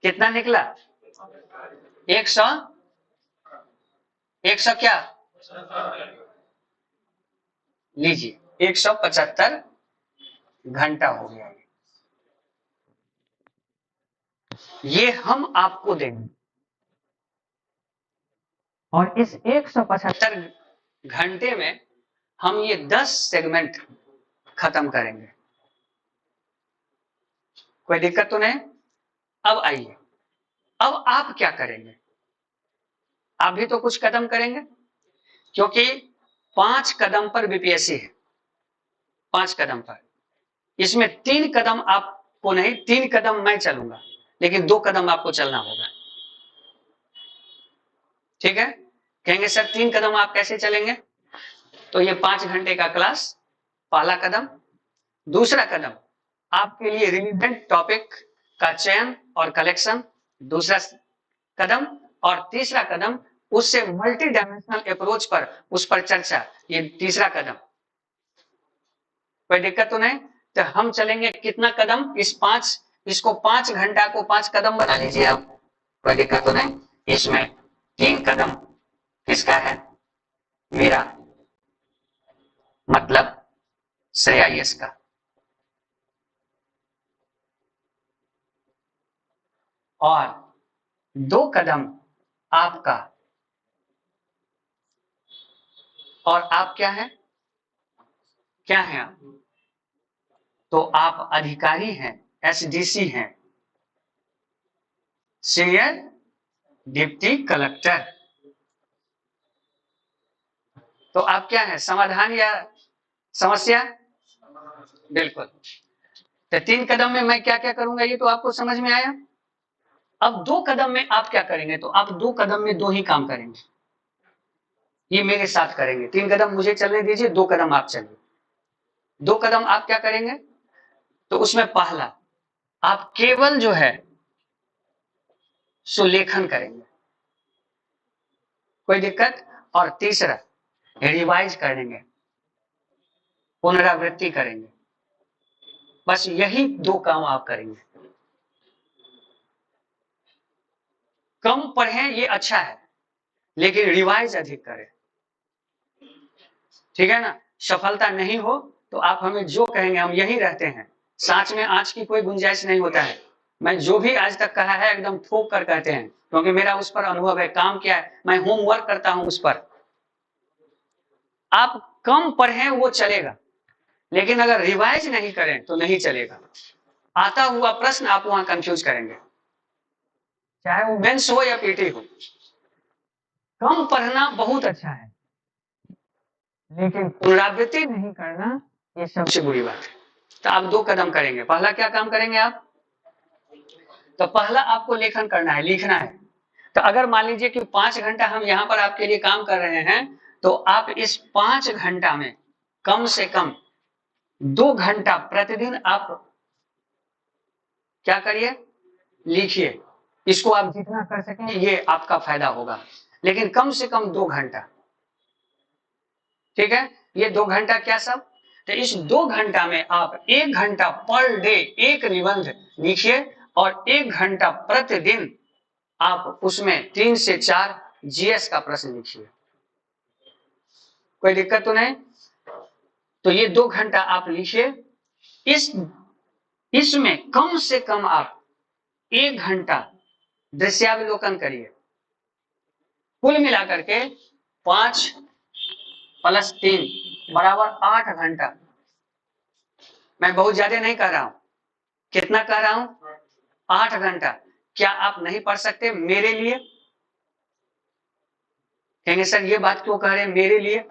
कितना निकला? 100 क्या लीजिए, 175 घंटा हो गया। ये हम आपको देंगे, और इस 175 घंटे में हम ये 10 सेगमेंट खत्म करेंगे। कोई दिक्कत तो नहीं? अब आइए, अब आप क्या करेंगे? आप भी तो कुछ कदम करेंगे, क्योंकि 5 कदम पर बीपीएससी है। 5 कदम पर, इसमें 3 कदम आपको नहीं, 3 कदम मैं चलूंगा, लेकिन 2 कदम आपको चलना होगा। ठीक है? कहेंगे सर 3 कदम आप कैसे चलेंगे? तो ये 5 घंटे का क्लास, पहला कदम। दूसरा कदम, आपके लिए रिलेवेंट टॉपिक का चयन और कलेक्शन, दूसरा कदम। और तीसरा कदम, उससे मल्टी डायमेंशनल अप्रोच पर उस पर चर्चा, ये तीसरा कदम। कोई दिक्कत तो नहीं? तो हम चलेंगे कितना कदम इस 5 इसको 5 घंटा को 5 कदम बना लीजिए आप, कोई दिक्कत तो नहीं। इसमें 3 कदम किसका है? मेरा, मतलब श्रेयास का, और 2 कदम आपका। और आप क्या है? क्या है आप? तो आप अधिकारी हैं, एसडीसी हैं, सीनियर डिप्टी कलेक्टर। तो आप क्या है? समाधान या समस्या? बिल्कुल। तो 3 कदम में मैं क्या क्या करूंगा ये तो आपको समझ में आया। अब 2 कदम में आप क्या करेंगे? तो आप 2 कदम में 2 ही काम करेंगे, ये मेरे साथ करेंगे। 3 कदम मुझे चलने दीजिए, 2 कदम आप चलिए। 2 कदम आप क्या करेंगे? तो उसमें पहला आप केवल जो है सुलेखन करेंगे, कोई दिक्कत? और तीसरा रिवाइज करेंगे, पुनरावृत्ति करेंगे। बस यही 2 काम आप करेंगे। कम पढ़ें ये अच्छा है, लेकिन रिवाइज अधिक करें, ठीक है ना। सफलता नहीं हो तो आप हमें जो कहेंगे हम यही रहते हैं, सांच में आंच की कोई गुंजाइश नहीं होता है। मैं जो भी आज तक कहा है एकदम ठोक कर कहते हैं, क्योंकि मेरा उस पर अनुभव है। काम क्या है, मैं होमवर्क करता हूं उस पर। आप कम पढ़ें वो चलेगा, लेकिन अगर रिवाइज नहीं करें तो नहीं चलेगा। आता हुआ प्रश्न आप वहां कंफ्यूज करेंगे, चाहे वो मेंस हो या पीटी हो। कम पढ़ना बहुत अच्छा है, लेकिन पुनरावृत्ति नहीं करना ये सबसे बुरी बात है। तो आप 2 कदम करेंगे। पहला क्या काम करेंगे आप? तो पहला आपको लेखन करना है, लिखना है। तो अगर मान लीजिए कि 5 घंटा हम यहाँ पर आपके लिए काम कर रहे हैं, तो आप इस 5 घंटा में कम से कम 2 घंटा प्रतिदिन आप क्या करिए? लिखिए। इसको आप जितना कर सकें ये आपका फायदा होगा, लेकिन कम से कम 2 घंटा, ठीक है। ये 2 घंटा क्या सब? तो इस 2 घंटा में आप 1 घंटा पर डे एक निबंध लिखिए, और 1 घंटा प्रतिदिन आप उसमें 3 से 4 जीएस का प्रश्न लिखिए। कोई दिक्कत तो नहीं। तो ये 2 घंटा आप लिखिए। इसमें कम से कम आप 1 घंटा दृश्यावलोकन करिए। कुल मिलाकर के 5 + 3 = 8 घंटा। मैं बहुत ज्यादा नहीं कह रहा हूं, कितना कह रहा हूं? 8 घंटा। क्या आप नहीं पढ़ सकते मेरे लिए? कहेंगे सर ये बात क्यों कह रहे हैं मेरे लिए?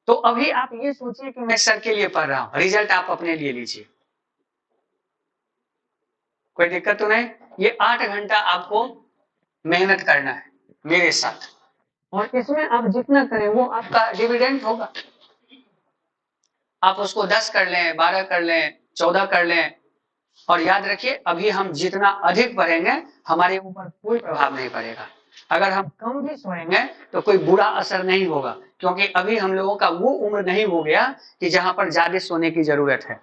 तो अभी आप ये सोचिए कि मैं सर के लिए पढ़ रहा हूं, रिजल्ट आप अपने लिए लीजिए। कोई दिक्कत तो नहीं। ये 8 घंटा आपको मेहनत करना है मेरे साथ, और इसमें आप जितना करें वो आपका डिविडेंड होगा। आप उसको 10 कर लें, 12 कर लें, 14 कर लें, और याद रखिए अभी हम जितना अधिक पढ़ेंगे हमारे ऊपर कोई प्रभाव नहीं पड़ेगा। अगर हम कम भी सोएंगे तो कोई बुरा असर नहीं होगा, क्योंकि अभी हम लोगों का वो उम्र नहीं हो गया कि जहां पर ज्यादा सोने की जरूरत है।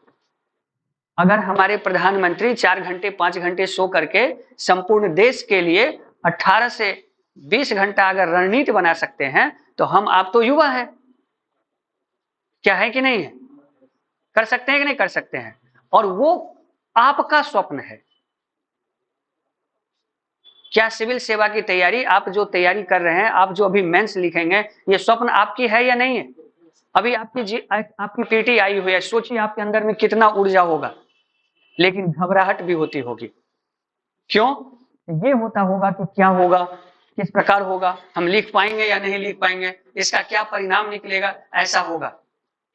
अगर हमारे प्रधानमंत्री 4 घंटे 5 घंटे सो करके संपूर्ण देश के लिए 18 से 20 घंटा अगर रणनीति बना सकते हैं, तो हम आप तो युवा है, क्या है कि नहीं है? कर सकते हैं कि नहीं कर सकते हैं? और वो आपका स्वप्न है। क्या सिविल सेवा की तैयारी, आप जो तैयारी कर रहे हैं, आप जो अभी मेंस लिखेंगे, ये स्वप्न आपकी है या नहीं है? अभी आपकी पीटी आई हुई है, सोचिए आपके अंदर में कितना ऊर्जा होगा, लेकिन घबराहट भी होती होगी। क्यों? ये होता होगा कि क्या होगा, किस प्रकार होगा, हम लिख पाएंगे या नहीं लिख पाएंगे, इसका क्या परिणाम निकलेगा, ऐसा होगा।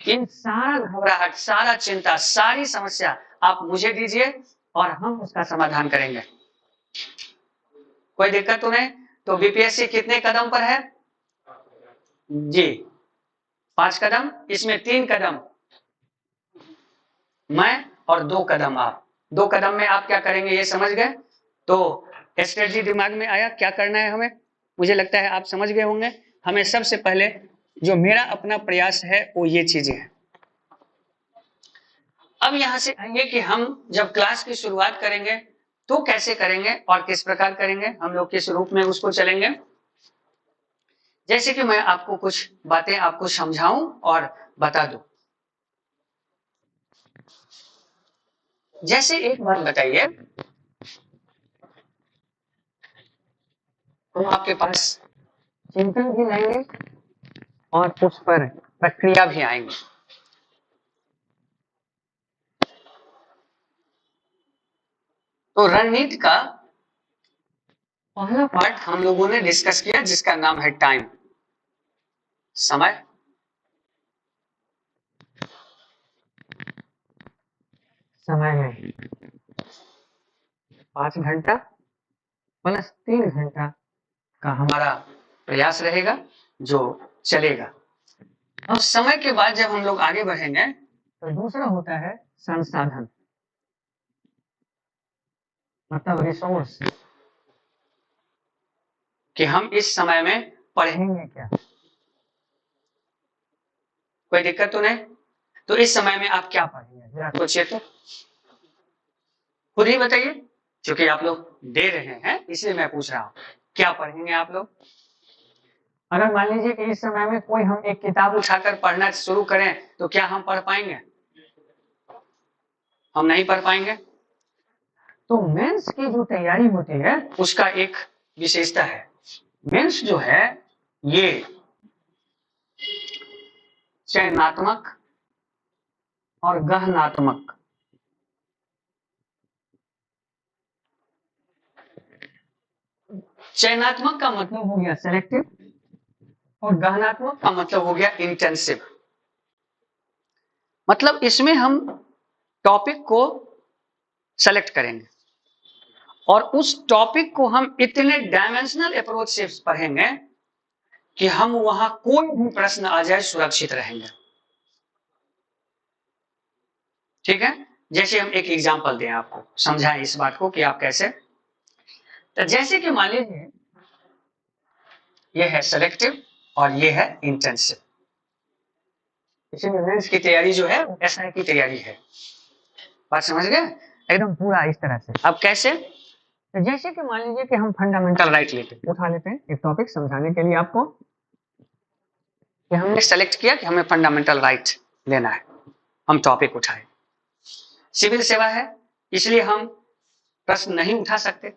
इन सारा घबराहट, सारा चिंता, सारी समस्या आप मुझे दीजिए और हम उसका समाधान करेंगे। कोई दिक्कत तो नहीं। तो बीपीएससी कितने कदम पर है जी? 5 कदम। इसमें 3 कदम मैं और 2 कदम आप। 2 कदम में आप क्या करेंगे ये समझ गए? तो स्ट्रेटजी दिमाग में आया, क्या करना है हमें? मुझे लगता है आप समझ गए होंगे। हमें सबसे पहले जो मेरा अपना प्रयास है वो ये चीजें हैं। अब यहां से आइए कि हम जब क्लास की शुरुआत करेंगे तो कैसे करेंगे और किस प्रकार करेंगे, हम लोग किस रूप में उसको चलेंगे। जैसे कि मैं आपको कुछ बातें आपको समझाऊं और बता दूं। जैसे एक बात बताइए, हम आपके पास चिंतन भी लाएंगे और उस पर प्रक्रिया भी आएंगे। तो रणनीति का पहला पार्ट हम लोगों ने डिस्कस किया जिसका नाम है टाइम, समय। समय में 5 घंटा प्लस 3 घंटा का हमारा प्रयास रहेगा जो चलेगा। अब समय के बाद जब हम लोग आगे बढ़ेंगे तो दूसरा होता है संसाधन, मतलब रिसोर्स, कि हम इस समय में पढ़ेंगे क्या। कोई दिक्कत तो नहीं? तो इस समय में आप क्या पढ़ेंगे जरा सोचिए तो, खुद ही बताइए, क्योंकि आप लोग दे रहे हैं इसलिए मैं पूछ रहा हूं, क्या पढ़ेंगे आप लोग। अगर मान लीजिए कि इस समय में कोई हम एक किताब उठाकर पढ़ना शुरू करें तो क्या हम पढ़ पाएंगे? हम नहीं पढ़ पाएंगे। तो मेंस की जो तैयारी होती है उसका एक विशेषता है, मेंस जो है ये चयनात्मक और गहनात्मक, चयनात्मक का मतलब हो गया सेलेक्टिव और गहनात्मक का मतलब हो गया इंटेंसिव। मतलब इसमें हम टॉपिक को सेलेक्ट करेंगे और उस टॉपिक को हम इतने डायमेंशनल अप्रोच से पढ़ेंगे कि हम वहां कोई भी प्रश्न आ जाए सुरक्षित रहेंगे। ठीक है, जैसे हम एक एग्जांपल दें आपको, समझाएं इस बात को कि आप कैसे। तो जैसे कि मान लीजिए ये है सेलेक्टिव और ये है इंटेंसिव। इसमें मेंस की तैयारी जो है एसआई की तैयारी है। बात समझ गए एकदम पूरा इस तरह से। अब कैसे? तो जैसे कि मान लीजिए कि हम फंडामेंटल राइट उठा लेते हैं एक टॉपिक समझाने के लिए आपको, कि हमने सेलेक्ट किया कि हमें फंडामेंटल राइट लेना है, हम टॉपिक उठाए। सिविल सेवा है इसलिए हम प्रश्न नहीं उठा सकते,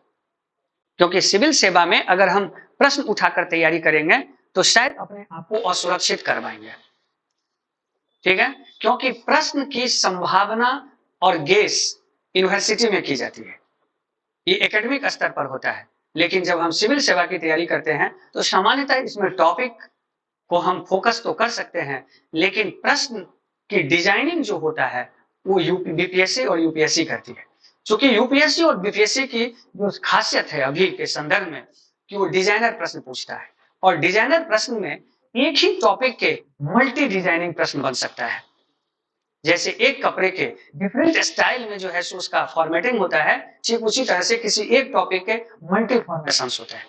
क्योंकि सिविल सेवा में अगर हम प्रश्न उठाकर तैयारी करेंगे तो शायद अपने आप को असुरक्षित करवाएंगे। ठीक है, क्योंकि प्रश्न की संभावना और गेस यूनिवर्सिटी में की जाती है, ये एकेडमिक स्तर पर होता है। लेकिन जब हम सिविल सेवा की तैयारी करते हैं तो सामान्यतः इसमें टॉपिक को हम फोकस तो कर सकते हैं, लेकिन प्रश्न की डिजाइनिंग जो होता है वो बीपीएससी और यूपीएससी करती है। क्योंकि यूपीएससी और बीपीएससी की जो खासियत है अभी के संदर्भ में कि वो डिजाइनर प्रश्न पूछता है, और डिजाइनर प्रश्न में एक ही टॉपिक के मल्टी डिजाइनिंग प्रश्न बन सकता है। जैसे एक कपड़े के डिफरेंट स्टाइल में जो है सो उसका फॉर्मेटिंग होता है, ठीक उसी तरह से किसी एक टॉपिक के मल्टी फॉर्मेशंस होते हैं।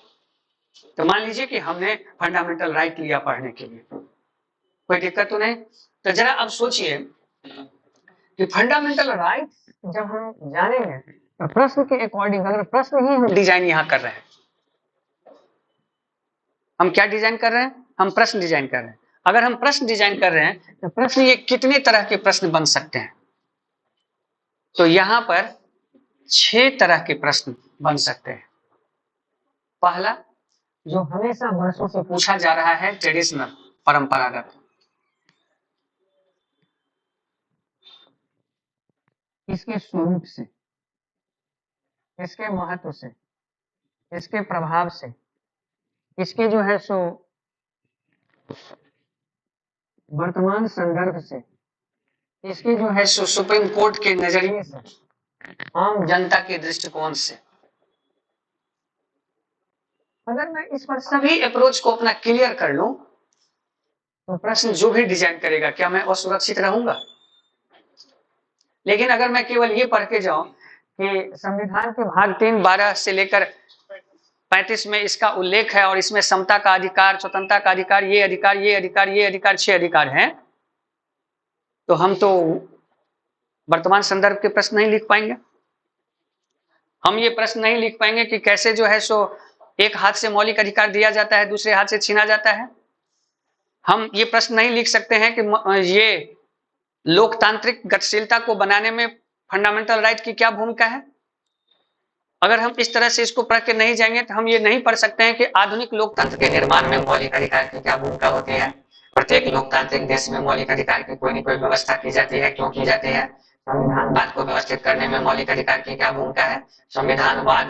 तो मान लीजिए कि हमने फंडामेंटल राइट लिया पढ़ने के लिए, कोई दिक्कत तो नहीं। तो जरा अब सोचिए कि फंडामेंटल राइट जब हम जानेंगे तो प्रश्न के अकॉर्डिंग, अगर प्रश्न ही हम डिजाइन यहां कर रहे हैं, हम क्या डिजाइन कर रहे हैं? हम प्रश्न डिजाइन कर रहे हैं। अगर हम प्रश्न डिजाइन कर रहे हैं तो प्रश्न ये कितने तरह के प्रश्न बन सकते हैं? तो यहां पर 6 तरह के प्रश्न बन सकते हैं। पहला, जो हमेशा वर्षों से पूछा जा रहा है, ट्रेडिशनल, परंपरागत, इसके स्वरूप से, इसके महत्व से, इसके प्रभाव से, इसके जो है सो वर्तमान संदर्भ से, इसके जो है सो सुप्रीम कोर्ट के नजरिए से, आम जनता के दृष्टिकोण से। अगर मैं इस पर सभी अप्रोच को अपना क्लियर कर लूं तो प्रश्न जो भी डिजाइन करेगा, क्या मैं असुरक्षित रहूंगा? लेकिन अगर मैं केवल ये पढ़ के जाऊं कि संविधान के भाग 3(12) से लेकर 35 में इसका उल्लेख है और इसमें समता का अधिकार, स्वतंत्रता का अधिकार, ये अधिकार, ये अधिकार, ये अधिकार, 6 अधिकार हैं, तो हम तो वर्तमान संदर्भ के प्रश्न नहीं लिख पाएंगे। हम ये प्रश्न नहीं लिख पाएंगे कि कैसे जो है सो एक हाथ से मौलिक अधिकार दिया जाता है, दूसरे हाथ से छीना जाता है। हम ये प्रश्न नहीं लिख सकते हैं कि ये लोकतांत्रिक गतिशीलता को बनाने में फंडामेंटल राइट की क्या भूमिका है। अगर हम इस तरह से इसको पढ़ के नहीं जाएंगे तो हम ये नहीं पढ़ सकते हैं कि आधुनिक लोकतंत्र के निर्माण में मौलिक अधिकार की क्या भूमिका होती है। प्रत्येक लोकतांत्रिक देश में मौलिक अधिकार की कोई न कोई व्यवस्था की जाती है, क्यों की जाती है। संविधानवाद को व्यवस्थित करने में मौलिक अधिकार की क्या भूमिका है, संविधानवाद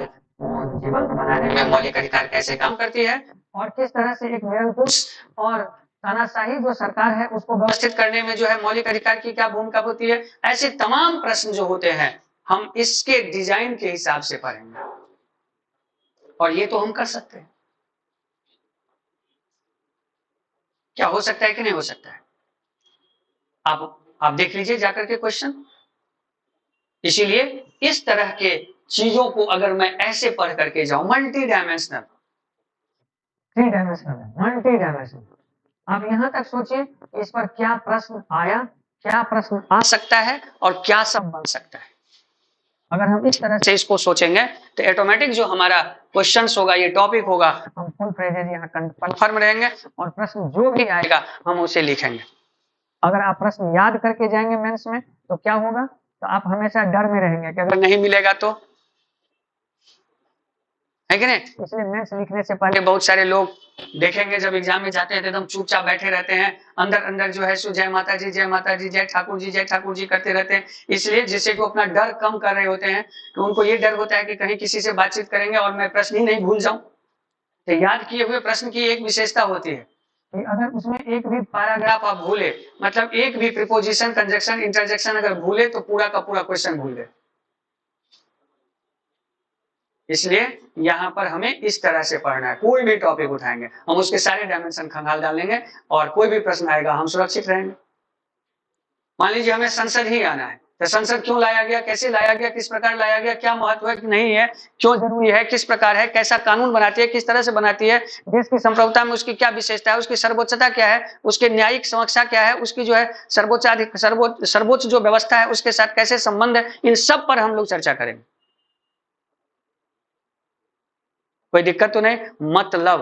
जीवंत बनाने में मौलिक अधिकार कैसे काम करती है, और किस तरह से एक निरंकुश और तानाशाही जो सरकार है उसको व्यवस्थित करने में जो है मौलिक अधिकार की क्या भूमिका होती है। ऐसे तमाम प्रश्न जो होते हैं हम इसके डिजाइन के हिसाब से पढ़ेंगे, और ये तो हम कर सकते हैं। क्या हो सकता है कि नहीं हो सकता है, आप देख लीजिए जाकर के क्वेश्चन। इसीलिए इस तरह के चीजों को अगर मैं ऐसे पढ़ करके जाऊं, multi dimensional, three dimensional, multi dimensional, आप यहां तक सोचिए इस पर क्या प्रश्न आया, क्या प्रश्न आ सकता है और क्या सब बन सकता है। अगर हम इस तरह से इसको सोचेंगे तो ऑटोमेटिक जो हमारा क्वेश्चंस होगा, ये टॉपिक होगा, हम फुल फ्लेजेड यहाँ कंफर्म रहेंगे और प्रश्न जो भी आएगा हम उसे लिखेंगे। अगर आप प्रश्न याद करके जाएंगे मेंस में तो क्या होगा, तो आप हमेशा डर में रहेंगे कि अगर नहीं मिलेगा तो, है कि नहीं। इसलिए मेंस लिखने से पहले बहुत सारे लोग देखेंगे जब एग्जाम में जाते हैं तो एकदम चुपचाप बैठे रहते हैं, अंदर अंदर जो है सो जय माता जी, जय माता जी, जय ठाकुर जी, जय ठाकुर जी करते रहते हैं। इसलिए जिससे को अपना डर कम कर रहे होते हैं, तो उनको ये डर होता है कि कहीं किसी से बातचीत करेंगे और मैं प्रश्न ही नहीं भूल जाऊं। तो याद किए हुए प्रश्न की एक विशेषता होती है कि अगर उसमें एक भी पैराग्राफ आप भूले, मतलब एक भी प्रीपोजिशन, कंजक्शन, इंटरजेक्शन अगर भूले तो पूरा का पूरा क्वेश्चन भूल गए। इसलिए यहाँ पर हमें इस तरह से पढ़ना है। कोई भी टॉपिक उठाएंगे हम उसके सारे डायमेंशन खंगाल डालेंगे और कोई भी प्रश्न आएगा हम सुरक्षित रहेंगे। मान लीजिए हमें संसद ही आना है, तो संसद क्यों लाया गया, कैसे लाया गया, किस प्रकार लाया गया, क्या महत्व है, नहीं है, क्यों जरूरी है, किस प्रकार है, कैसा कानून बनाती है, किस तरह से बनाती है, देश की संप्रभुता में उसकी क्या विशेषता है, उसकी सर्वोच्चता क्या है, उसके न्यायिक समीक्षा क्या है, उसकी जो है सर्वोच्च जो व्यवस्था है उसके साथ कैसे संबंध है, इन सब पर हम लोग चर्चा करेंगे। कोई दिक्कत तो नहीं। मतलब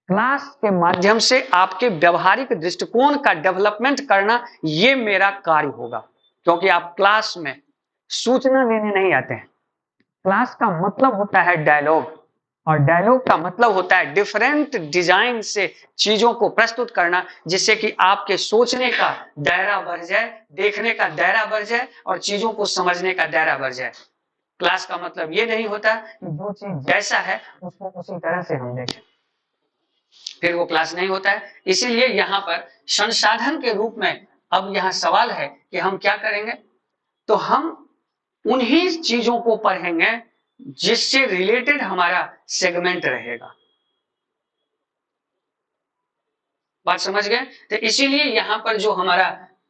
क्लास के माध्यम से आपके व्यवहारिक दृष्टिकोण का डेवलपमेंट करना ये मेरा कार्य होगा, क्योंकि आप क्लास में सूचना लेने नहीं आते हैं। क्लास का मतलब होता है डायलॉग, और डायलॉग का मतलब होता है डिफरेंट डिजाइन से चीजों को प्रस्तुत करना, जिससे कि आपके सोचने का दायरा बढ़ जाए, देखने का दायरा बढ़ जाए और चीजों को समझने का दायरा बढ़ जाए। क्लास का मतलब ये नहीं होता कि जो चीज जैसा है उसको उसी तरह से हम देखें, फिर वो क्लास नहीं होता है। इसीलिए यहाँ पर संसाधन के रूप में अब यहाँ सवाल है कि हम क्या करेंगे, तो हम उन्हीं चीजों को पढ़ेंगे जिससे रिलेटेड हमारा सेगमेंट रहेगा। बात समझ गए। तो इसीलिए यहाँ पर जो हमारा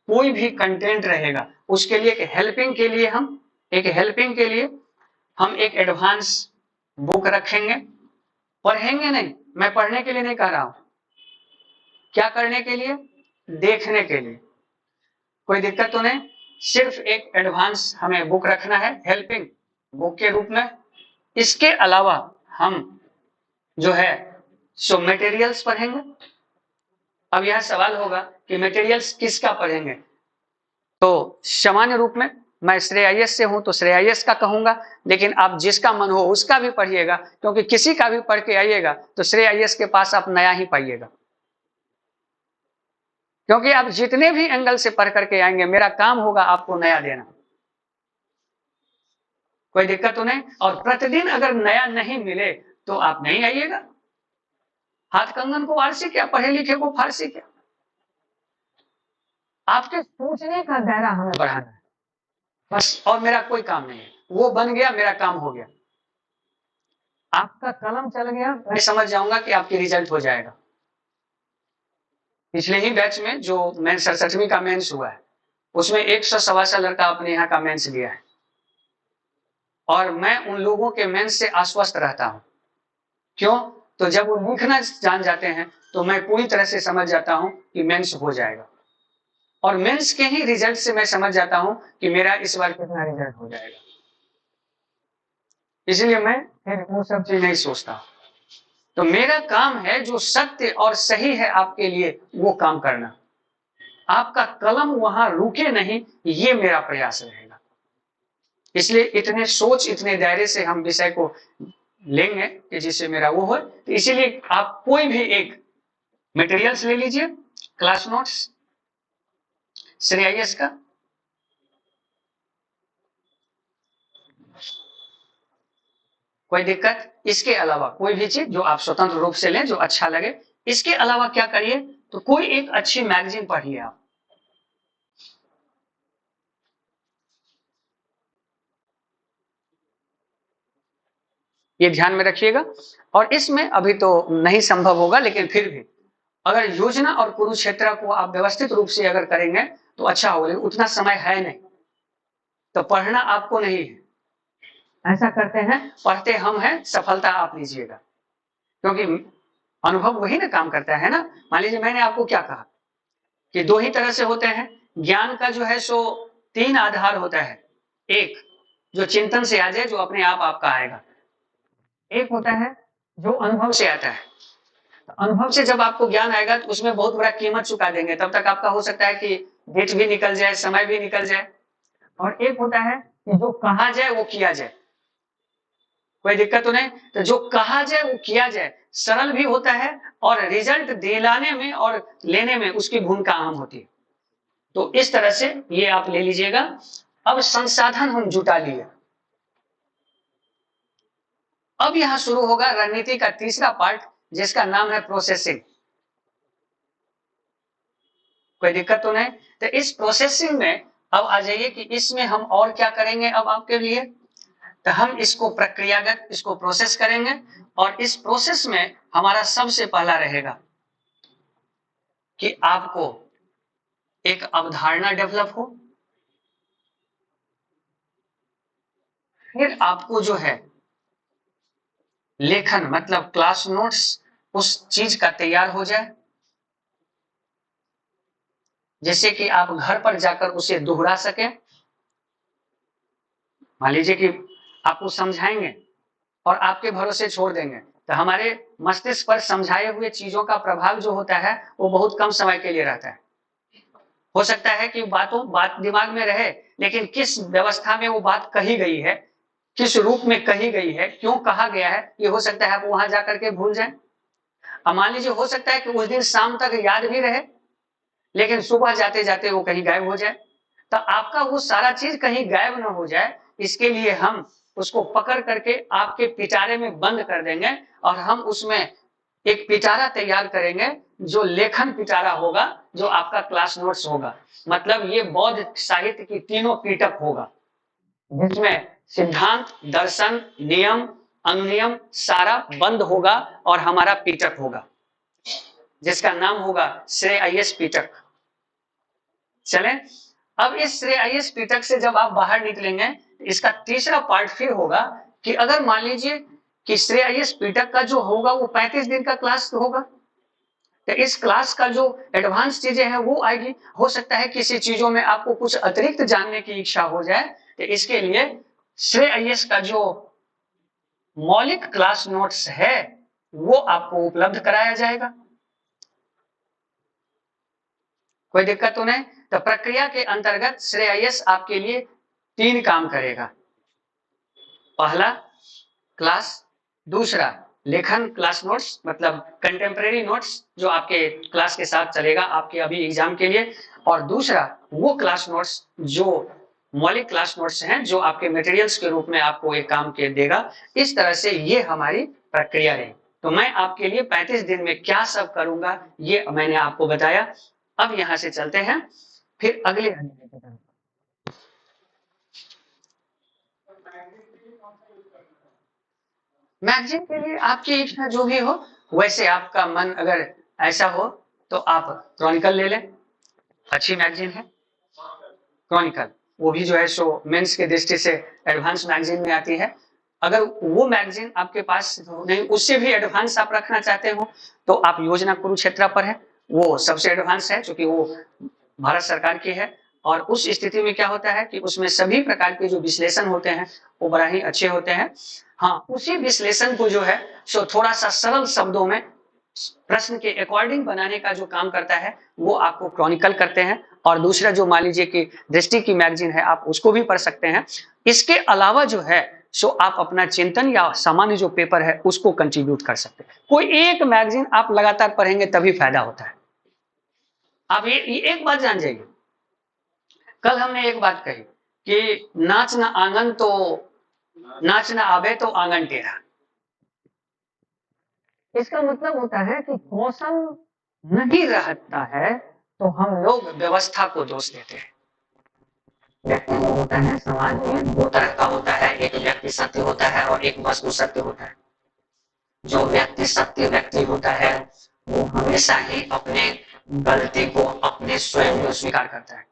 कोई भी कंटेंट रहेगा उसके लिए एक हेल्पिंग के लिए हम एक एडवांस बुक रखेंगे। पढ़ेंगे नहीं, मैं पढ़ने के लिए नहीं कह रहा हूं, क्या करने के लिए, देखने के लिए। कोई दिक्कत तो नहीं, सिर्फ एक एडवांस हमें बुक रखना है हेल्पिंग बुक के रूप में। इसके अलावा हम जो है सो मटेरियल्स पढ़ेंगे। अब यह सवाल होगा कि मटेरियल्स किसका पढ़ेंगे, तो सामान्य रूप में मैं श्रेयस से हूं तो श्रेयस का कहूंगा, लेकिन आप जिसका मन हो उसका भी पढ़िएगा, क्योंकि किसी का भी पढ़ के आइएगा तो श्रेयस के पास आप नया ही पाइएगा। क्योंकि आप जितने भी एंगल से पढ़ करके आएंगे मेरा काम होगा आपको नया देना। कोई दिक्कत तो नहीं। और प्रतिदिन अगर नया नहीं मिले तो आप नहीं आइएगा। हाथ कंगन को वारसी क्या, पढ़े लिखे को फारसी क्या। आपके सोचने का दायरा हमें बढ़ाना है बस, और मेरा कोई काम नहीं है। वो बन गया मेरा काम हो गया, आपका कलम चल गया, मैं समझ जाऊंगा कि आपकी रिजल्ट हो जाएगा। पिछले ही बैच में जो मेंस 67वीं का मेंस हुआ है उसमें 100 लड़का अपने यहाँ का मेंस दिया है, और मैं उन लोगों के मेंस से आश्वस्त रहता हूं। क्यों, तो जब वो लिखना जान जाते हैं तो मैं पूरी तरह से समझ जाता हूं कि मेंस हो जाएगा। और मेंस के ही रिजल्ट से मैं समझ जाता हूं कि मेरा इस बार कितना रिजल्ट हो जाएगा। इसलिए मैं फिर वो सब चीज नहीं सोचता। तो मेरा काम है जो सत्य और सही है आपके लिए वो काम करना, आपका कलम वहां रुके नहीं, ये मेरा प्रयास रहेगा। इसलिए इतने सोच, इतने दायरे से हम विषय को लेंगे कि जिससे मेरा वो हो। तो इसीलिए आप कोई भी एक मटेरियल्स ले लीजिए, क्लास नोट्स श्री आईएएस का, कोई दिक्कत। इसके अलावा कोई भी चीज जो आप स्वतंत्र रूप से लें, जो अच्छा लगे। इसके अलावा क्या करिए, तो कोई एक अच्छी मैगजीन पढ़िए आप। ये ध्यान में रखिएगा। और इसमें अभी तो नहीं संभव होगा, लेकिन फिर भी अगर योजना और कुरुक्षेत्र को आप व्यवस्थित रूप से अगर करेंगे तो अच्छा होगा, लेकिन उतना समय है नहीं, तो पढ़ना आपको नहीं है। ऐसा करते हैं, पढ़ते हम हैं, सफलता आप लीजिएगा, क्योंकि अनुभव वही ना काम करता है ना। मान लीजिए मैंने आपको क्या कहा कि दो ही तरह से होते हैं ज्ञान का, जो है सो तीन आधार होता है। एक जो चिंतन से आ जाए, जो अपने आप आपका आएगा। एक होता है जो अनुभव से आता है। तो अनुभव से जब आपको ज्ञान आएगा तो उसमें बहुत बड़ा कीमत चुका देंगे, तब तक आपका हो सकता है कि डेट भी निकल जाए, समय भी निकल जाए। और एक होता है कि जो कहा जाए वो किया जाए, कोई दिक्कत तो नहीं। तो जो कहा जाए वो किया जाए, सरल भी होता है और रिजल्ट दिलाने में और लेने में उसकी भूमिका अहम होती है। तो इस तरह से ये आप ले लीजिएगा। अब संसाधन हम जुटा लिए। अब यहां शुरू होगा रणनीति का तीसरा पार्ट, जिसका नाम है प्रोसेसिंग। कोई दिक्कत तो नहीं। तो इस प्रोसेसिंग में अब आ जाइए कि इसमें हम और क्या करेंगे अब आपके लिए। तो हम इसको प्रक्रियागत, इसको प्रोसेस करेंगे। और इस प्रोसेस में हमारा सबसे पहला रहेगा कि आपको एक अवधारणा डेवलप हो, फिर आपको जो है लेखन मतलब क्लास नोट्स उस चीज का तैयार हो जाए, जैसे कि आप घर पर जाकर उसे दोहरा सके। मान लीजिए कि आपको समझाएंगे और आपके भरोसे छोड़ देंगे, तो हमारे मस्तिष्क पर समझाए हुए चीजों का प्रभाव जो होता है वो बहुत कम समय के लिए रहता है। हो सकता है कि बात दिमाग में रहे, लेकिन किस व्यवस्था में वो बात कही गई है, किस रूप में कही गई है, क्यों कहा गया है, ये हो सकता है आप वहां जाकर के भूल जाए। अब मान लीजिए हो सकता है कि उस दिन शाम तक याद भी रहे, लेकिन सुबह जाते जाते वो कहीं गायब हो जाए। तो आपका वो सारा चीज कहीं गायब ना हो जाए, इसके लिए हम उसको पकड़ करके आपके पिटारे में बंद कर देंगे और हम उसमें एक पिटारा तैयार करेंगे, जो लेखन पिटारा होगा, जो आपका क्लास नोट्स होगा। मतलब ये बौद्ध साहित्य की तीनों पीटक होगा, जिसमें सिद्धांत, दर्शन, नियम, अनुनियम सारा बंद होगा और हमारा पीटक होगा, जिसका नाम होगा श्रेय आईएएस पीटक। चले, अब इस श्रेय आईएएस पीटक से जब आप बाहर निकलेंगे, इसका तीसरा पार्ट फिर होगा कि अगर मान लीजिए कि श्रेय आईएएस पीटक का जो होगा वो 35 दिन का क्लास होगा, तो इस क्लास का जो एडवांस चीजें हैं वो आएगी। हो सकता है किसी चीजों में आपको कुछ अतिरिक्त जानने की इच्छा हो जाए, तो इसके लिए श्रेय आईएएस का जो मौलिक क्लास नोट्स है वो आपको उपलब्ध कराया जाएगा। कोई दिक्कत तो नहीं। तो प्रक्रिया के अंतर्गत श्रेय आईएएस आपके लिए 3 काम करेगा। पहला क्लास, दूसरा लेखन क्लास नोट्स मतलब कंटेम्प्रेरी नोट्स जो आपके क्लास के साथ चलेगा आपके अभी एग्जाम के लिए, और दूसरा वो क्लास नोट्स जो मौलिक क्लास नोट्स हैं, जो आपके मटेरियल्स के रूप में आपको एक काम के देगा। इस तरह से ये हमारी प्रक्रिया है। तो मैं आपके लिए 35 दिन में क्या सब करूंगा ये मैंने आपको बताया। अब यहां से चलते हैं फिर अगले मैगजीन के लिए आपकी इच्छा जो भी हो, वैसे आपका मन अगर ऐसा हो तो आप क्रॉनिकल ले लें, अच्छी मैगजीन है क्रॉनिकल। वो भी जो है सो मेंस के दृष्टि से एडवांस मैगजीन में आती है। अगर वो मैगजीन आपके पास नहीं, उससे भी एडवांस आप रखना चाहते हो, तो आप योजना कुरुक्षेत्र पर है, वो सबसे एडवांस है, क्योंकि वो भारत सरकार की है, और उस स्थिति में क्या होता है कि उसमें सभी प्रकार के जो विश्लेषण होते हैं वो बड़ा ही अच्छे होते हैं। हाँ, उसी विश्लेषण को जो है सो थोड़ा सा सरल शब्दों में प्रश्न के अकॉर्डिंग बनाने का जो काम करता है वो आपको क्रॉनिकल करते हैं। और दूसरा जो मान लीजिए कि दृष्टि की मैगजीन है, आप उसको भी पढ़ सकते हैं। इसके अलावा जो है सो आप अपना चिंतन या सामान्य जो पेपर है उसको कंट्रीब्यूट कर सकते हैं। कोई एक मैगजीन आप लगातार पढ़ेंगे तभी फायदा होता है। आप ये एक बात जान जाइए, कल हमने एक बात कही कि नाच न आंगन तो नाच न आवे तो आंगन टेढ़ा। इसका मतलब होता है कि कौशल नहीं रहता है तो हम लोग व्यवस्था को दोष देते हैं। व्यक्ति जो होता है समाज में दो तरह का होता है, एक व्यक्ति सत्य होता है और एक वस्तु सत्य होता है। जो व्यक्ति सत्य व्यक्ति होता है वो हमेशा ही अपने गलती को अपने स्वयं में स्वीकार करता है,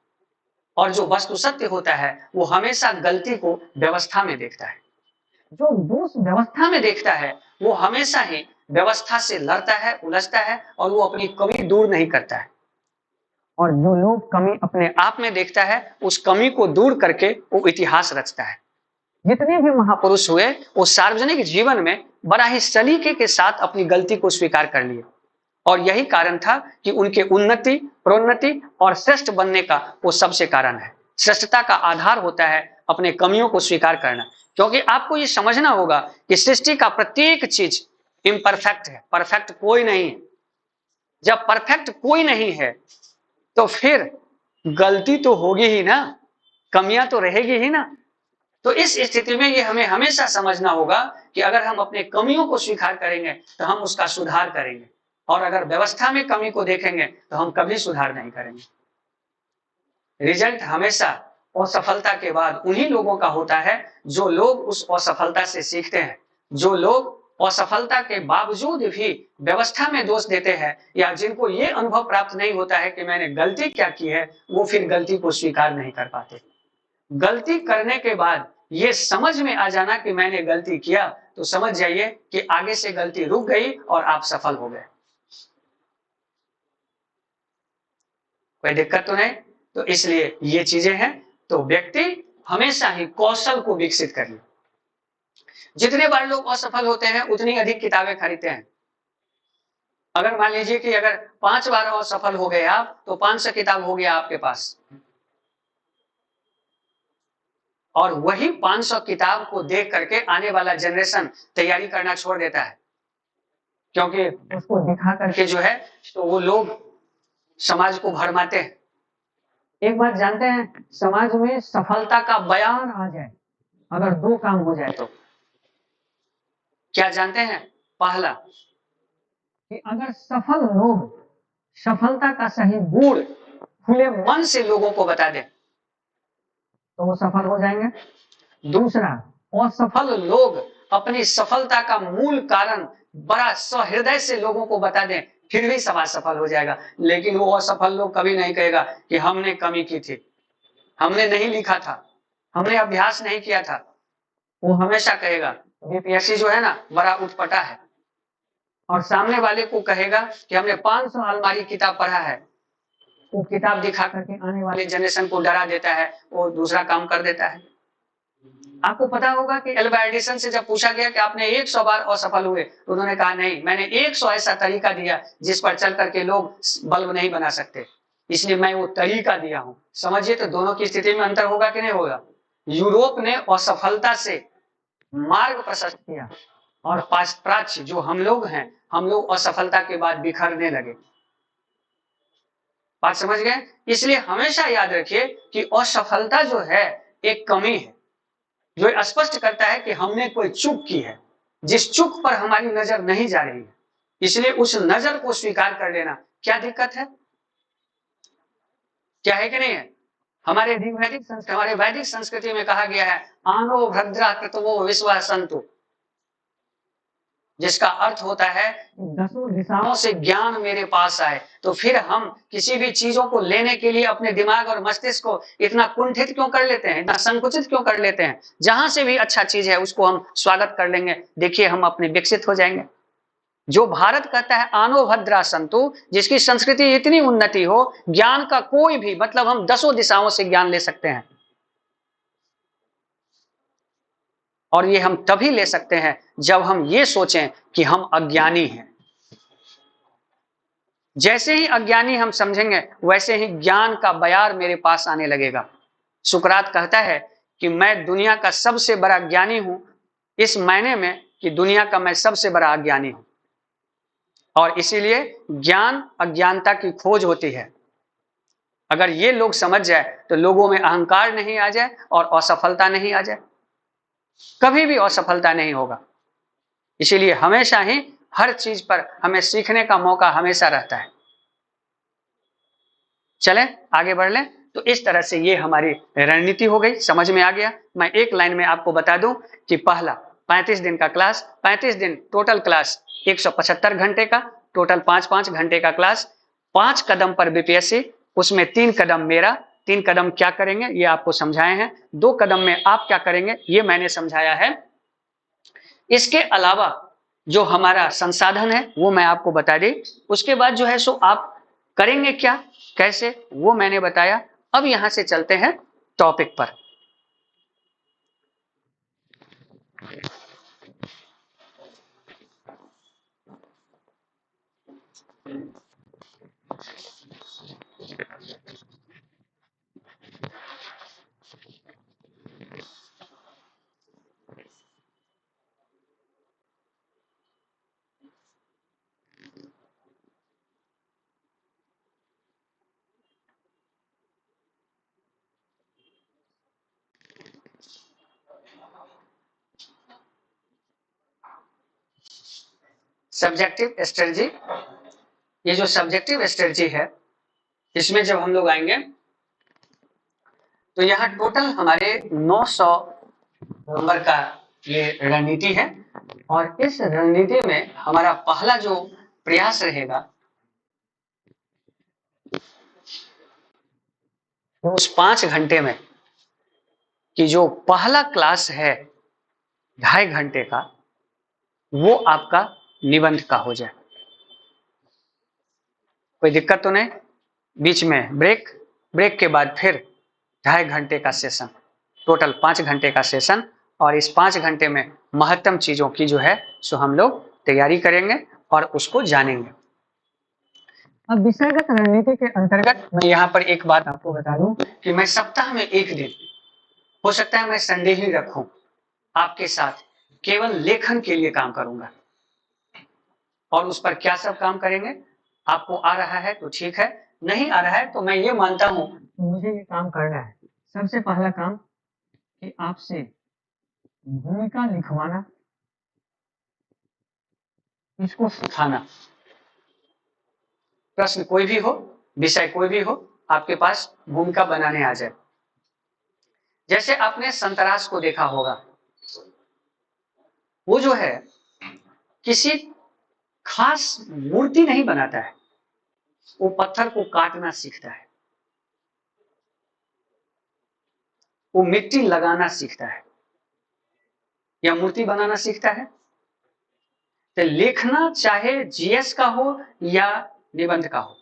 और जो वस्तु सत्य होता है वो हमेशा गलती को व्यवस्था में देखता है। जो दोष व्यवस्था में देखता है वो हमेशा ही व्यवस्था से लड़ता है, उलझता है, और वो अपनी कमी दूर नहीं करता है। और जो लोग कमी अपने आप में देखता है उस कमी को दूर करके वो इतिहास रचता है। जितने भी महापुरुष हुए वो सार्वजनिक जीवन में बड़ा ही सलीके के साथ अपनी गलती को स्वीकार कर लिए, और यही कारण था कि उनके उन्नति, प्रोन्नति और श्रेष्ठ बनने का वो सबसे कारण है। श्रेष्ठता का आधार होता है अपने कमियों को स्वीकार करना, क्योंकि आपको ये समझना होगा कि सृष्टि का प्रत्येक चीज इम्परफेक्ट है, परफेक्ट कोई नहीं है। जब परफेक्ट कोई नहीं है तो फिर गलती तो होगी ही ना, कमियां तो रहेगी ही ना। तो इस स्थिति में ये हमें हमेशा समझना होगा कि अगर हम अपने कमियों को स्वीकार करेंगे तो हम उसका सुधार करेंगे, और अगर व्यवस्था में कमी को देखेंगे तो हम कभी सुधार नहीं करेंगे। रिजल्ट हमेशा असफलता के बाद उन्हीं लोगों का होता है जो लोग उस असफलता से सीखते हैं। जो लोग असफलता के बावजूद भी व्यवस्था में दोष देते हैं, या जिनको ये अनुभव प्राप्त नहीं होता है कि मैंने गलती क्या की है, वो फिर गलती को स्वीकार नहीं कर पाते। गलती करने के बाद ये समझ में आ जाना कि मैंने गलती किया, तो समझ जाइए कि आगे से गलती रुक गई और आप सफल हो गए। कोई दिक्कत तो नहीं। तो इसलिए ये चीजें हैं। तो व्यक्ति हमेशा ही कौशल को विकसित करिए। जितने बार लोग असफल होते हैं उतनी अधिक किताबें खरीदते हैं। अगर मान लीजिए कि अगर 5 बार असफल हो गए आप, तो 500 किताब हो गया आपके पास, और वही 500 किताब को देख करके आने वाला जनरेशन तैयारी करना छोड़ देता है, क्योंकि उसको दिखा करके जो है तो वो लोग समाज को भरमाते हैं। एक बात जानते हैं, समाज में सफलता का बयान आ जाए अगर 2 काम हो जाए तो क्या जानते हैं? पहला कि अगर सफल लोग सफलता का सही गुण खुले मन से लोगों को बता दें तो वो सफल हो जाएंगे। दूसरा, असफल लोग अपनी सफलता का मूल कारण बड़ा सहृदय से लोगों को बता दें, फिर भी समाज सफल हो जाएगा। लेकिन वो असफल लोग कभी नहीं कहेगा कि हमने कमी की थी, हमने नहीं लिखा था, हमने अभ्यास नहीं किया था। वो हमेशा कहेगा बीपीएससी जो है ना बड़ा उठपटा है, और सामने वाले को कहेगा कि हमने 500 अलमारी किताब पढ़ा है। वो किताब दिखा करके आने वाले जनरेशन को डरा देता है, वो दूसरा काम कर देता है। आपको पता होगा कि एल्बा एडिसन से जब पूछा गया कि आपने 100 बार असफल हुए, तो उन्होंने कहा नहीं, मैंने 100 ऐसा तरीका दिया जिस पर चल करके लोग बल्ब नहीं बना सकते, इसलिए मैं वो तरीका दिया हूं। समझिए तो दोनों की स्थिति में अंतर होगा कि नहीं होगा। यूरोप ने असफलता से मार्ग प्रशस्त किया, और पाश्चात्य जो हम लोग हैं, हम लोग असफलता के बाद बिखरने लगे। बात समझ गए? इसलिए हमेशा याद रखिए कि असफलता जो है एक कमी है, जो स्पष्ट करता है कि हमने कोई चूक की है, जिस चूक पर हमारी नजर नहीं जा रही है। इसलिए उस नजर को स्वीकार कर लेना क्या दिक्कत है? क्या है कि नहीं है? हमारे वैदिक संस्कृति में कहा गया है आनो भद्रा कृतवो विश्वासंतु, जिसका अर्थ होता है दसों दिशाओं से ज्ञान मेरे पास आए। तो फिर हम किसी भी चीजों को लेने के लिए अपने दिमाग और मस्तिष्क को इतना कुंठित क्यों कर लेते हैं, इतना संकुचित क्यों कर लेते हैं? जहां से भी अच्छा चीज है उसको हम स्वागत कर लेंगे, देखिए हम अपने विकसित हो जाएंगे। जो भारत कहता है आनो भद्रा संतु, जिसकी संस्कृति इतनी उन्नति हो, ज्ञान का कोई भी मतलब हम 10 दिशाओं से ज्ञान ले सकते हैं, और ये हम तभी ले सकते हैं जब हम ये सोचें कि हम अज्ञानी हैं। जैसे ही अज्ञानी हम समझेंगे वैसे ही ज्ञान का बयार मेरे पास आने लगेगा। सुकरात कहता है कि मैं दुनिया का सबसे बड़ा ज्ञानी हूं, इस मायने में कि दुनिया का मैं सबसे बड़ा अज्ञानी हूं, और इसीलिए ज्ञान अज्ञानता की खोज होती है। अगर ये लोग समझ जाए तो लोगों में अहंकार नहीं आ जाए और असफलता नहीं आ जाए, कभी भी असफलता नहीं होगा। इसीलिए हमेशा ही हर चीज पर हमें सीखने का मौका हमेशा रहता है। चलें आगे बढ़ लें। तो इस तरह से ये हमारी रणनीति हो गई, समझ में आ गया। मैं एक लाइन में आपको बता दूं कि पहला 35 दिन का क्लास, 35 दिन टोटल क्लास 175 घंटे का, टोटल 5-5 घंटे का क्लास, 5 कदम पर बीपीएससी, उसमें 3 कदम मेरा, 3 कदम क्या करेंगे ये आपको समझाए हैं, 2 कदम में आप क्या करेंगे ये मैंने समझाया है। इसके अलावा जो हमारा संसाधन है वो मैं आपको बता दी। उसके बाद जो है सो आप करेंगे क्या, कैसे, वो मैंने बताया। अब यहां से चलते हैं टॉपिक पर। सब्जेक्टिव स्ट्रेटजी, ये जो सब्जेक्टिव स्ट्रेटजी है इसमें जब हम लोग आएंगे तो यहाँ टोटल हमारे 900 नंबर का ये रणनीति है, और इस रणनीति में हमारा पहला जो प्रयास रहेगा तो उस 5 घंटे में कि जो पहला क्लास है 2.5 घंटे का, वो आपका निबंध का हो जाए। कोई दिक्कत तो नहीं, बीच में ब्रेक, ब्रेक के बाद फिर 2.5 घंटे का सेशन, टोटल 5 घंटे का सेशन, और इस 5 घंटे में महत्तम चीजों की जो है सो हम लोग तैयारी करेंगे और उसको जानेंगे। अब विषयगत रणनीति के अंतर्गत मैं यहाँ पर एक बात आपको बता दूं कि मैं सप्ताह में एक दिन, हो सकता है मैं संडे ही रखूं, आपके साथ केवल लेखन के लिए काम करूंगा। और उस पर क्या सब काम करेंगे, आपको आ रहा है तो ठीक है, नहीं आ रहा है तो मैं ये मानता हूं मुझे ये काम करना है। सबसे पहला काम कि आपसे भूमिका लिखवाना, इसको सिखाना। प्रश्न कोई भी हो, विषय कोई भी हो, आपके पास भूमिका बनाने आ जाए। जैसे आपने संतरास को देखा होगा, वो जो है किसी खास मूर्ति नहीं बनाता है, वो पत्थर को काटना सीखता है, वो मिट्टी लगाना सीखता है, या मूर्ति बनाना सीखता है। तो लिखना चाहे जीएस का हो या निबंध का हो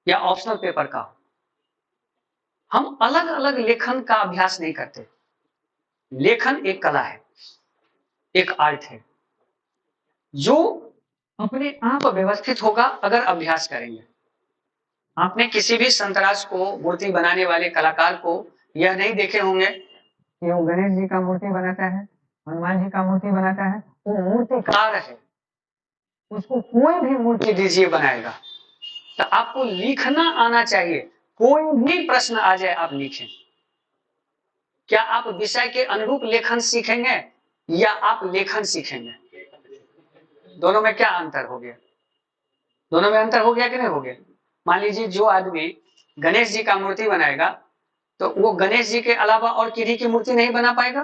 या ऑप्शनल पेपर का हो, हम अलग अलग लेखन का अभ्यास नहीं करते। लेखन एक कला है, एक आर्ट है, जो अपने आप व्यवस्थित होगा अगर अभ्यास करेंगे। आपने किसी भी संतरास को, मूर्ति बनाने वाले कलाकार को यह नहीं देखे होंगे कि वो गणेश जी का मूर्ति बनाता है, हनुमान जी का मूर्ति बनाता है, वो मूर्तिकार है, उसको कोई भी मूर्ति दीजिए बनाएगा। तो आपको लिखना आना चाहिए, कोई भी प्रश्न आ जाए आप लिखें। क्या आप विषय के अनुरूप लेखन सीखेंगे या आप लेखन सीखेंगे? दोनों में क्या अंतर हो गया? दोनों में अंतर हो गया कि नहीं हो गया? मान लीजिए जो आदमी गणेश जी का मूर्ति बनाएगा तो वो गणेश जी के अलावा और किसी की मूर्ति नहीं बना पाएगा।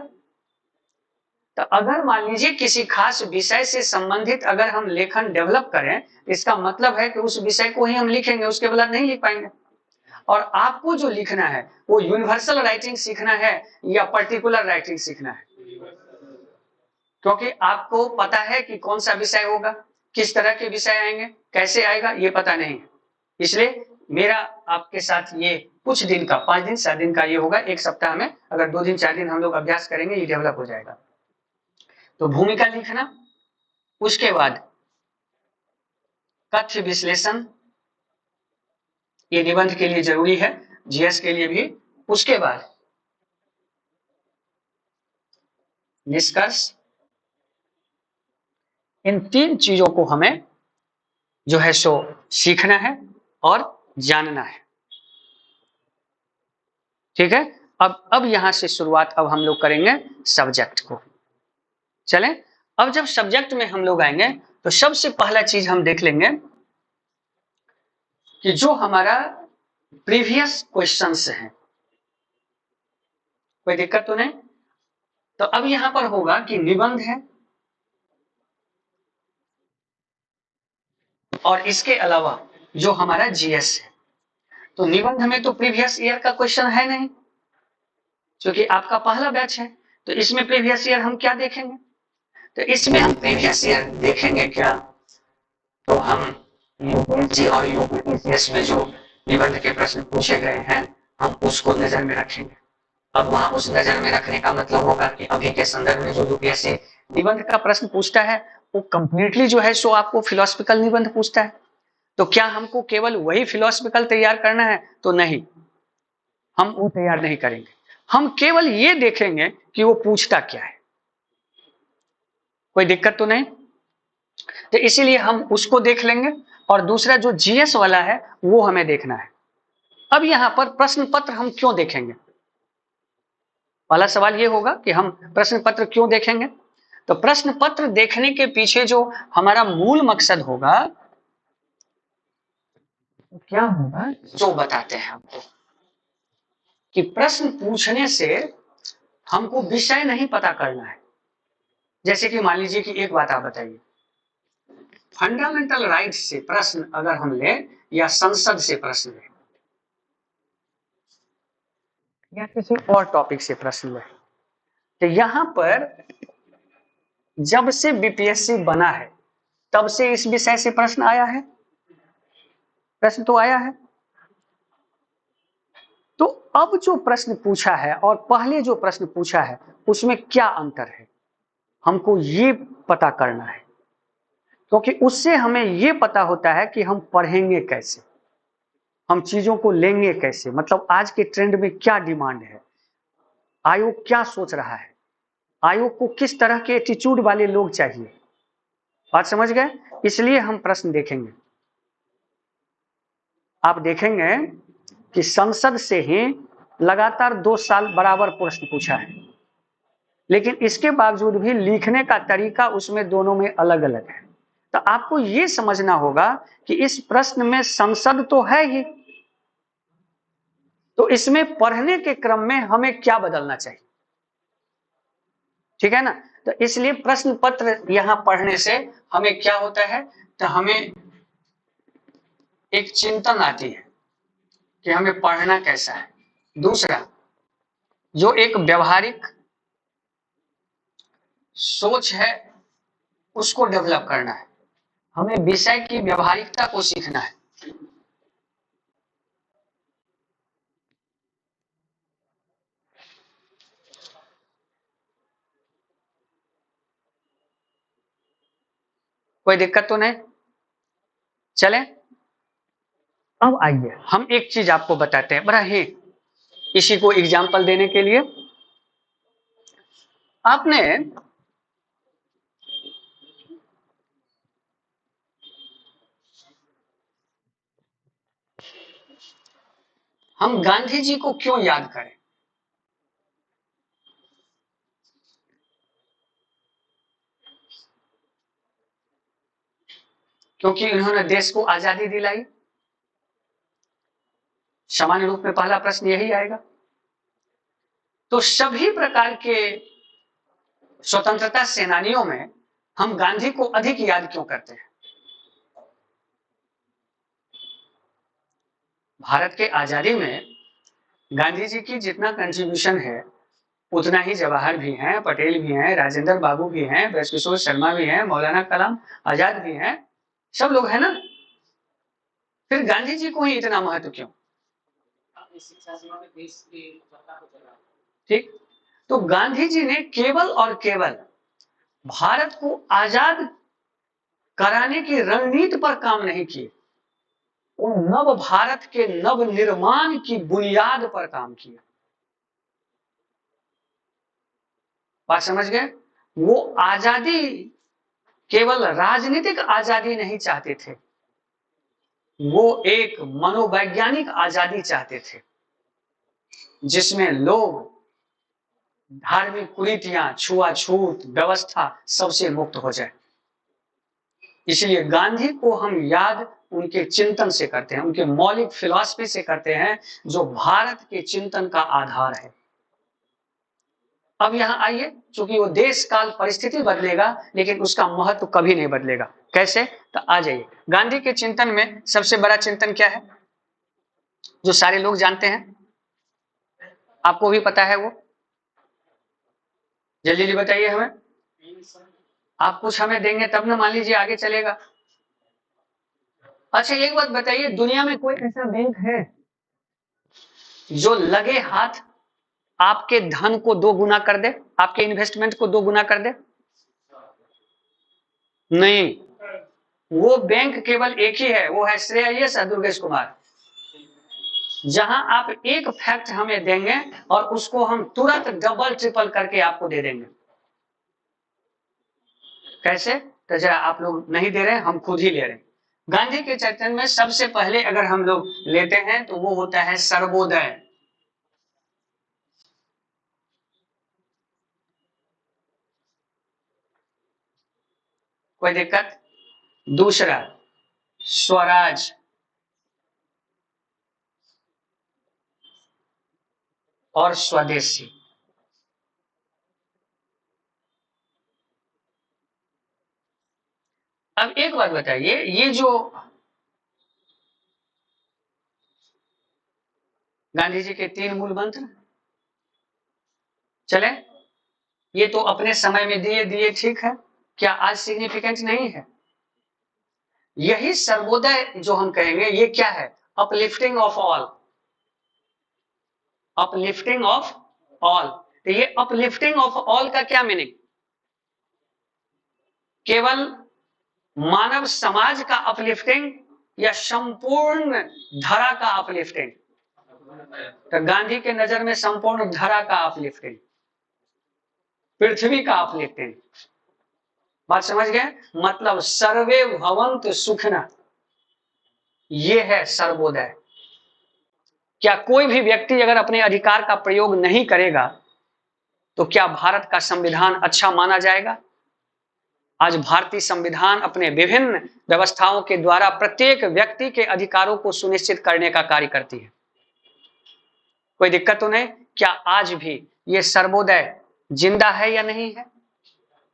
तो अगर मान लीजिए किसी खास विषय से संबंधित अगर हम लेखन डेवलप करें, इसका मतलब है कि उस विषय को ही हम लिखेंगे, उसके बाद नहीं लिख पाएंगे। और आपको जो लिखना है वो यूनिवर्सल राइटिंग सीखना है या पर्टिकुलर राइटिंग सीखना है, क्योंकि आपको पता है कि कौन सा विषय होगा, किस तरह के विषय आएंगे, कैसे आएगा, ये पता नहीं है। इसलिए मेरा आपके साथ ये कुछ दिन का 5 दिन 7 दिन का ये होगा, एक सप्ताह में अगर 2 दिन 4 दिन हम लोग अभ्यास करेंगे ये डेवलप हो जाएगा। तो भूमिका लिखना, उसके बाद कथ्य विश्लेषण, ये निबंध के लिए जरूरी है, जीएस के लिए भी। उसके बाद निष्कर्ष, इन 3 चीजों को हमें जो है सो सीखना है और जानना है। ठीक है, अब यहां से शुरुआत अब हम लोग करेंगे सब्जेक्ट को। चलें, अब जब सब्जेक्ट में हम लोग आएंगे तो सबसे पहला चीज हम देख लेंगे कि जो हमारा प्रीवियस क्वेश्चंस हैं, कोई दिक्कत तो नहीं। तो अब यहां पर होगा कि निबंध है और इसके अलावा जो हमारा जीएस है। तो निबंध में तो प्रीवियस ईयर का क्वेश्चन है नहीं, क्योंकि आपका पहला बैच है। तो इसमें प्रीवियस ईयर हम क्या देखेंगे, तो इसमें हम प्रीवियस ईयर देखेंगे क्या, तो हम यूपीएससी और यूपीपीसीएस में जो निबंध के प्रश्न पूछे गए हैं हम उसको नजर में रखेंगे। अब वहां उस नजर में रखने का मतलब होगा कि अभी के संदर्भ में जो यूपीएससी निबंध का प्रश्न पूछता है वो कंप्लीटली जो है सो आपको फिलोसफिकल निबंध पूछता है। तो क्या हमको केवल वही फिलोसफिकल तैयार करना है, तो नहीं, हम वो तैयार नहीं करेंगे। हम केवल ये देखेंगे कि वो पूछता क्या है। कोई दिक्कत तो नहीं। तो इसीलिए हम उसको देख लेंगे और दूसरा जो जीएस वाला है वो हमें देखना है। अब यहां पर प्रश्न पत्र हम क्यों देखेंगे, पहला सवाल ये होगा कि हम प्रश्न पत्र क्यों देखेंगे। तो प्रश्न पत्र देखने के पीछे जो हमारा मूल मकसद होगा तो क्या होगा, जो बताते हैं हमको कि प्रश्न पूछने से हमको विषय नहीं पता करना है। जैसे कि मान लीजिए कि एक बात आप बताइए, फंडामेंटल राइट से प्रश्न अगर हम लें या संसद से प्रश्न लें या किसी और टॉपिक से प्रश्न लें, तो यहां पर जब से बीपीएससी बना है तब से इस विषय से प्रश्न आया है, प्रश्न तो आया है। तो अब जो प्रश्न पूछा है और पहले जो प्रश्न पूछा है उसमें क्या अंतर है, हमको ये पता करना है। क्योंकि उससे हमें ये पता होता है कि हम पढ़ेंगे कैसे, हम चीजों को लेंगे कैसे, मतलब आज के ट्रेंड में क्या डिमांड है, आयोग क्या सोच रहा है, आयोग को किस तरह के एटीट्यूड वाले लोग चाहिए। बात समझ गए। इसलिए हम प्रश्न देखेंगे। आप देखेंगे कि संसद से ही लगातार 2 साल बराबर प्रश्न पूछा है, लेकिन इसके बावजूद भी लिखने का तरीका उसमें दोनों में अलग अलग है। तो आपको ये समझना होगा कि इस प्रश्न में संसद तो है ही, तो इसमें पढ़ने के क्रम में हमें क्या बदलना चाहिए। ठीक है ना। तो इसलिए प्रश्न पत्र यहां पढ़ने से हमें क्या होता है, तो हमें एक चिंतन आती है कि हमें पढ़ना कैसा है। दूसरा, जो एक व्यवहारिक सोच है उसको डेवलप करना है, हमें विषय की व्यवहारिकता को सीखना है। कोई दिक्कत तो नहीं। चलें, अब आइए हम एक चीज आपको बताते हैं, बड़ा ही इसी को एग्जाम्पल देने के लिए। आपने हम गांधी जी को क्यों याद करें, क्योंकि उन्होंने देश को आजादी दिलाई। सामान्य रूप में पहला प्रश्न यही आएगा। तो सभी प्रकार के स्वतंत्रता सेनानियों में हम गांधी को अधिक याद क्यों करते हैं। भारत के आजादी में गांधी जी की जितना कंट्रीब्यूशन है उतना ही जवाहर भी हैं, पटेल भी हैं, राजेंद्र बाबू भी हैं, ब्रजकिशोर शर्मा भी हैं, मौलाना कलाम आजाद भी हैं, सब लोग हैं ना। फिर गांधी जी को ही इतना महत्व क्यों? ठीक, तो गांधी जी ने केवल और केवल भारत को आजाद कराने की रणनीति पर काम नहीं किए, उन नव भारत के नव निर्माण की बुनियाद पर काम किया। बात समझ गए? वो आजादी केवल राजनीतिक आजादी नहीं चाहते थे, वो एक मनोवैज्ञानिक आजादी चाहते थे, जिसमें लोग धार्मिक कुरीतियां, छुआछूत व्यवस्था सबसे मुक्त हो जाए। इसलिए गांधी को हम याद उनके चिंतन से करते हैं, उनके मौलिक फिलॉसफी से करते हैं, जो भारत के चिंतन का आधार है। अब यहां आइए, चूंकि वो देश काल परिस्थिति बदलेगा लेकिन उसका महत्व कभी नहीं बदलेगा। कैसे? तो आ जाइए, गांधी के चिंतन में सबसे बड़ा चिंतन क्या है, जो सारे लोग जानते हैं, आपको भी पता है, वो जल्दी जल्दी बताइए हमें। आप कुछ हमें देंगे तब ना, मान लीजिए आगे चलेगा। अच्छा एक बात बताइए, दुनिया में कोई ऐसा बैंक है जो लगे हाथ आपके धन को 2 गुना कर दे, आपके इन्वेस्टमेंट को 2 गुना कर दे? नहीं, वो बैंक केवल एक ही है, वो है श्रेयस और दुर्गेश कुमार। जहां आप एक फैक्ट हमें देंगे और उसको हम तुरंत डबल ट्रिपल करके आपको दे देंगे। कैसे? तो जरा आप लोग नहीं दे रहे, हम खुद ही ले रहे हैं। गांधी के चैतन्य में सबसे पहले अगर हम लोग लेते हैं तो वो होता है सर्वोदय। कोई दिक्कत? दूसरा स्वराज और स्वदेशी। अब एक बात बताइए, ये जो गांधी जी के 3 मूल मंत्र चले, ये तो अपने समय में दिए दिए, ठीक है, क्या आज सिग्निफिकेंट नहीं है? यही सर्वोदय जो हम कहेंगे, ये क्या है? Uplifting of all, uplifting of all. तो ये अपलिफ्टिंग ऑफ ऑल का क्या मीनिंग? केवल मानव समाज का अपलिफ्टिंग या संपूर्ण धरा का अपलिफ्टिंग? तो गांधी के नजर में संपूर्ण धरा का अपलिफ्टिंग, पृथ्वी का अपलिफ्टिंग। बात समझ गए? मतलब सर्वे भवन्तु सुखिनः, ये है सर्वोदय। क्या कोई भी व्यक्ति अगर अपने अधिकार का प्रयोग नहीं करेगा तो क्या भारत का संविधान अच्छा माना जाएगा? आज भारतीय संविधान अपने विभिन्न व्यवस्थाओं के द्वारा प्रत्येक व्यक्ति के अधिकारों को सुनिश्चित करने का कार्य करती है। कोई दिक्कत तो नहीं? क्या आज भी ये सर्वोदय जिंदा है या नहीं है?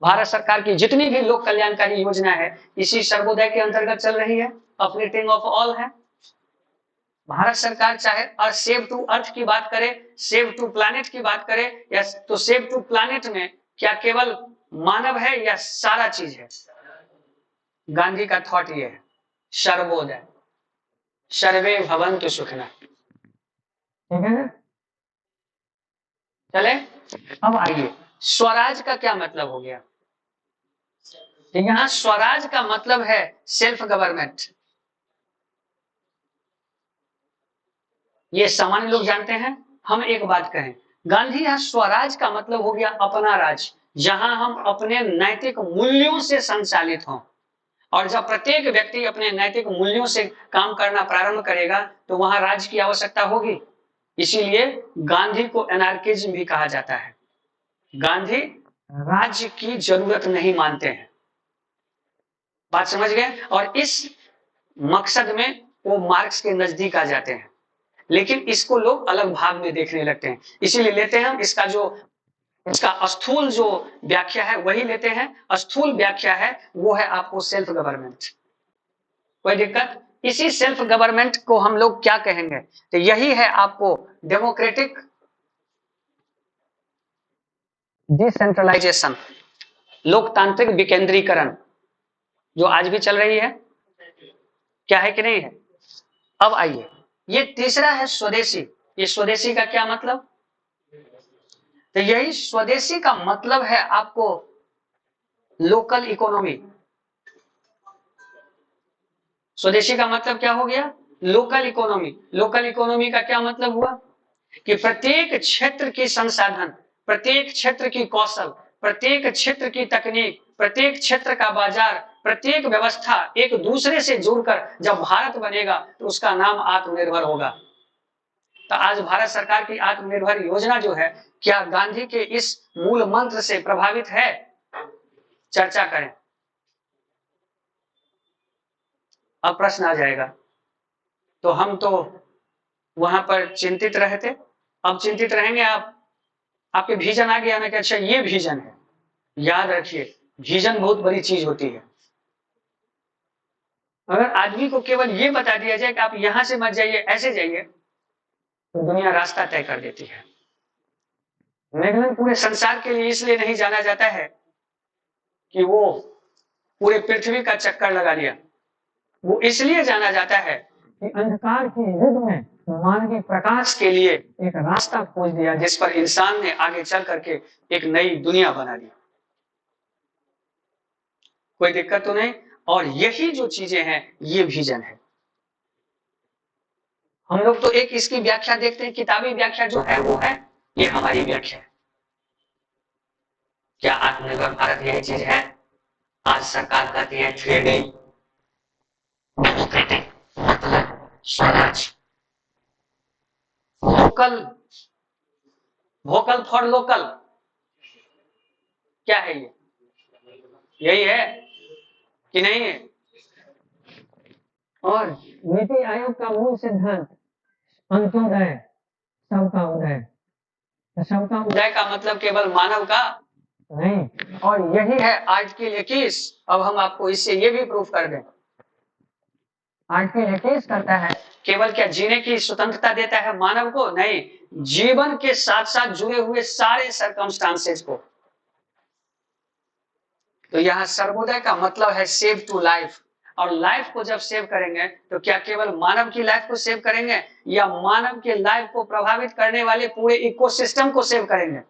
भारत सरकार की जितनी भी लोक कल्याणकारी योजना है इसी सर्वोदय के अंतर्गत चल रही है, अपलिफ्टिंग ऑफ ऑल है। भारत सरकार चाहे सेव टू अर्थ की बात करे, सेव टू प्लैनेट की बात करे, या तो सेव टू प्लैनेट में क्या केवल मानव है या सारा चीज है? गांधी का थॉट ये है, सर्वोदय, सर्वे भवन्तु सुखिनः। ठीक है, चले अब आइए, स्वराज का क्या मतलब हो गया? यहाँ स्वराज का मतलब है सेल्फ गवर्नमेंट। ये सामान्य लोग जानते हैं। हम एक बात कहें, गांधी यहाँ स्वराज का मतलब हो गया अपना राज, जहां हम अपने नैतिक मूल्यों से संचालित हों। और जब प्रत्येक व्यक्ति अपने नैतिक मूल्यों से काम करना प्रारंभ करेगा तो वहां राज्य की आवश्यकता होगी। इसीलिए गांधी को एनार्किज्म भी कहा जाता है। गांधी राज्य की जरूरत नहीं मानते हैं। बात समझ गए? और इस मकसद में वो मार्क्स के नजदीक आ जाते हैं, लेकिन इसको लोग अलग भाग में देखने लगते हैं। इसीलिए लेते हैं हम इसका स्थूल जो व्याख्या है वही लेते हैं। स्थूल व्याख्या है वो है आपको सेल्फ गवर्नमेंट। कोई दिक्कत? इसी सेल्फ गवर्नमेंट को हम लोग क्या कहेंगे? तो यही है आपको डेमोक्रेटिक डिसेंट्रलाइजेशन, लोकतांत्रिक विकेंद्रीकरण जो आज भी चल रही है, क्या है कि नहीं है। अब आइए, ये तीसरा है स्वदेशी। ये स्वदेशी का क्या मतलब, तो यही स्वदेशी का मतलब है आपको लोकल इकोनॉमी। स्वदेशी का मतलब क्या हो गया, लोकल इकोनॉमी। लोकल इकोनॉमी का क्या मतलब हुआ कि प्रत्येक क्षेत्र की संसाधन, प्रत्येक क्षेत्र की कौशल, प्रत्येक क्षेत्र की तकनीक, प्रत्येक क्षेत्र का बाजार, प्रत्येक व्यवस्था एक दूसरे से जुड़कर जब भारत बनेगा तो उसका नाम आत्मनिर्भर होगा। तो आज भारत सरकार की आत्मनिर्भर योजना जो है, क्या गांधी के इस मूल मंत्र से प्रभावित है, चर्चा करें। अब प्रश्न आ जाएगा, तो हम तो वहां पर चिंतित रहे थे, अब चिंतित रहेंगे आप, आपके विजन आ गया ना कि अच्छा ये विजन है। याद रखिए, विजन बहुत बड़ी चीज होती है। अगर आदमी को केवल ये बता दिया जाए कि आप यहां से मत जाइए, ऐसे जाइए, तो दुनिया रास्ता तय कर देती है। मैगलन पूरे संसार के लिए इसलिए नहीं जाना जाता है कि वो पूरे पृथ्वी का चक्कर लगा लिया, वो इसलिए जाना जाता है कि अंधकार के युग में मानवीय प्रकाश के लिए एक रास्ता खोज दिया, जिस पर इंसान ने आगे चल करके एक नई दुनिया बना दी। कोई दिक्कत तो नहीं। और यही जो चीजें हैं, ये विजन है। हम लोग तो एक इसकी व्याख्या देखते हैं, किताबी व्याख्या जो है वो है, ये हमारी व्याख्या है। क्या आत्मनिर्भर भारत यही चीज है। आज सरकार कहती है 3D मतलब Swaraj, local, vocal for local, क्या है ये, यही है कि नहीं है। और नीति आयोग का मूल सिद्धांत अंत्योदय, सबका उदय। सबका उदय का मतलब केवल मानव का नहीं, और यही है आर्टिकल 21। अब हम आपको इससे ये भी प्रूफ कर दें, आर्टिकल 21 करता है केवल क्या जीने की स्वतंत्रता देता है मानव को, नहीं, जीवन के साथ साथ जुड़े हुए सारे सर्कमस्टांसेस को। तो यहाँ सर्वोदय का मतलब है सेव टू लाइफ, और लाइफ को जब सेव करेंगे तो क्या केवल मानव की लाइफ को सेव करेंगे, या मानव के लाइफ को प्रभावित करने वाले पूरे इकोसिस्टम को सेव करेंगे।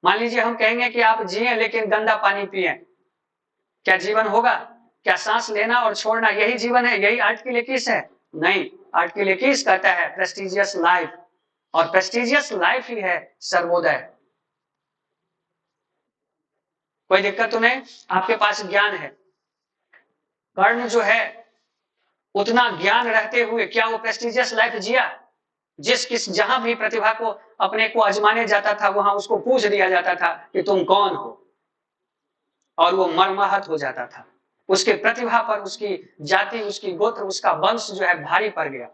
मान लीजिए हम कहेंगे कि आप जिए लेकिन गंदा पानी पिए, क्या जीवन होगा। क्या सांस लेना और छोड़ना यही जीवन है, यही आर्टिकल 21 है। नहीं, आर्टिकल 21 कहता है प्रेस्टिजियस लाइफ, और प्रेस्टिजियस लाइफ ही है सर्वोदय। कोई दिक्कत तो नहीं। आपके पास ज्ञान है, कर्ण जो है उतना ज्ञान रहते हुए क्या वो प्रेस्टिजियस लाइफ जिया। जिस किस जहां भी प्रतिभा को अपने को आजमाने जाता था, वहां उसको पूछ दिया जाता था कि तुम कौन हो, और वो मर्माहत हो जाता था। उसके प्रतिभा पर उसकी जाति, उसकी गोत्र, उसका वंश जो है भारी पड़ गया।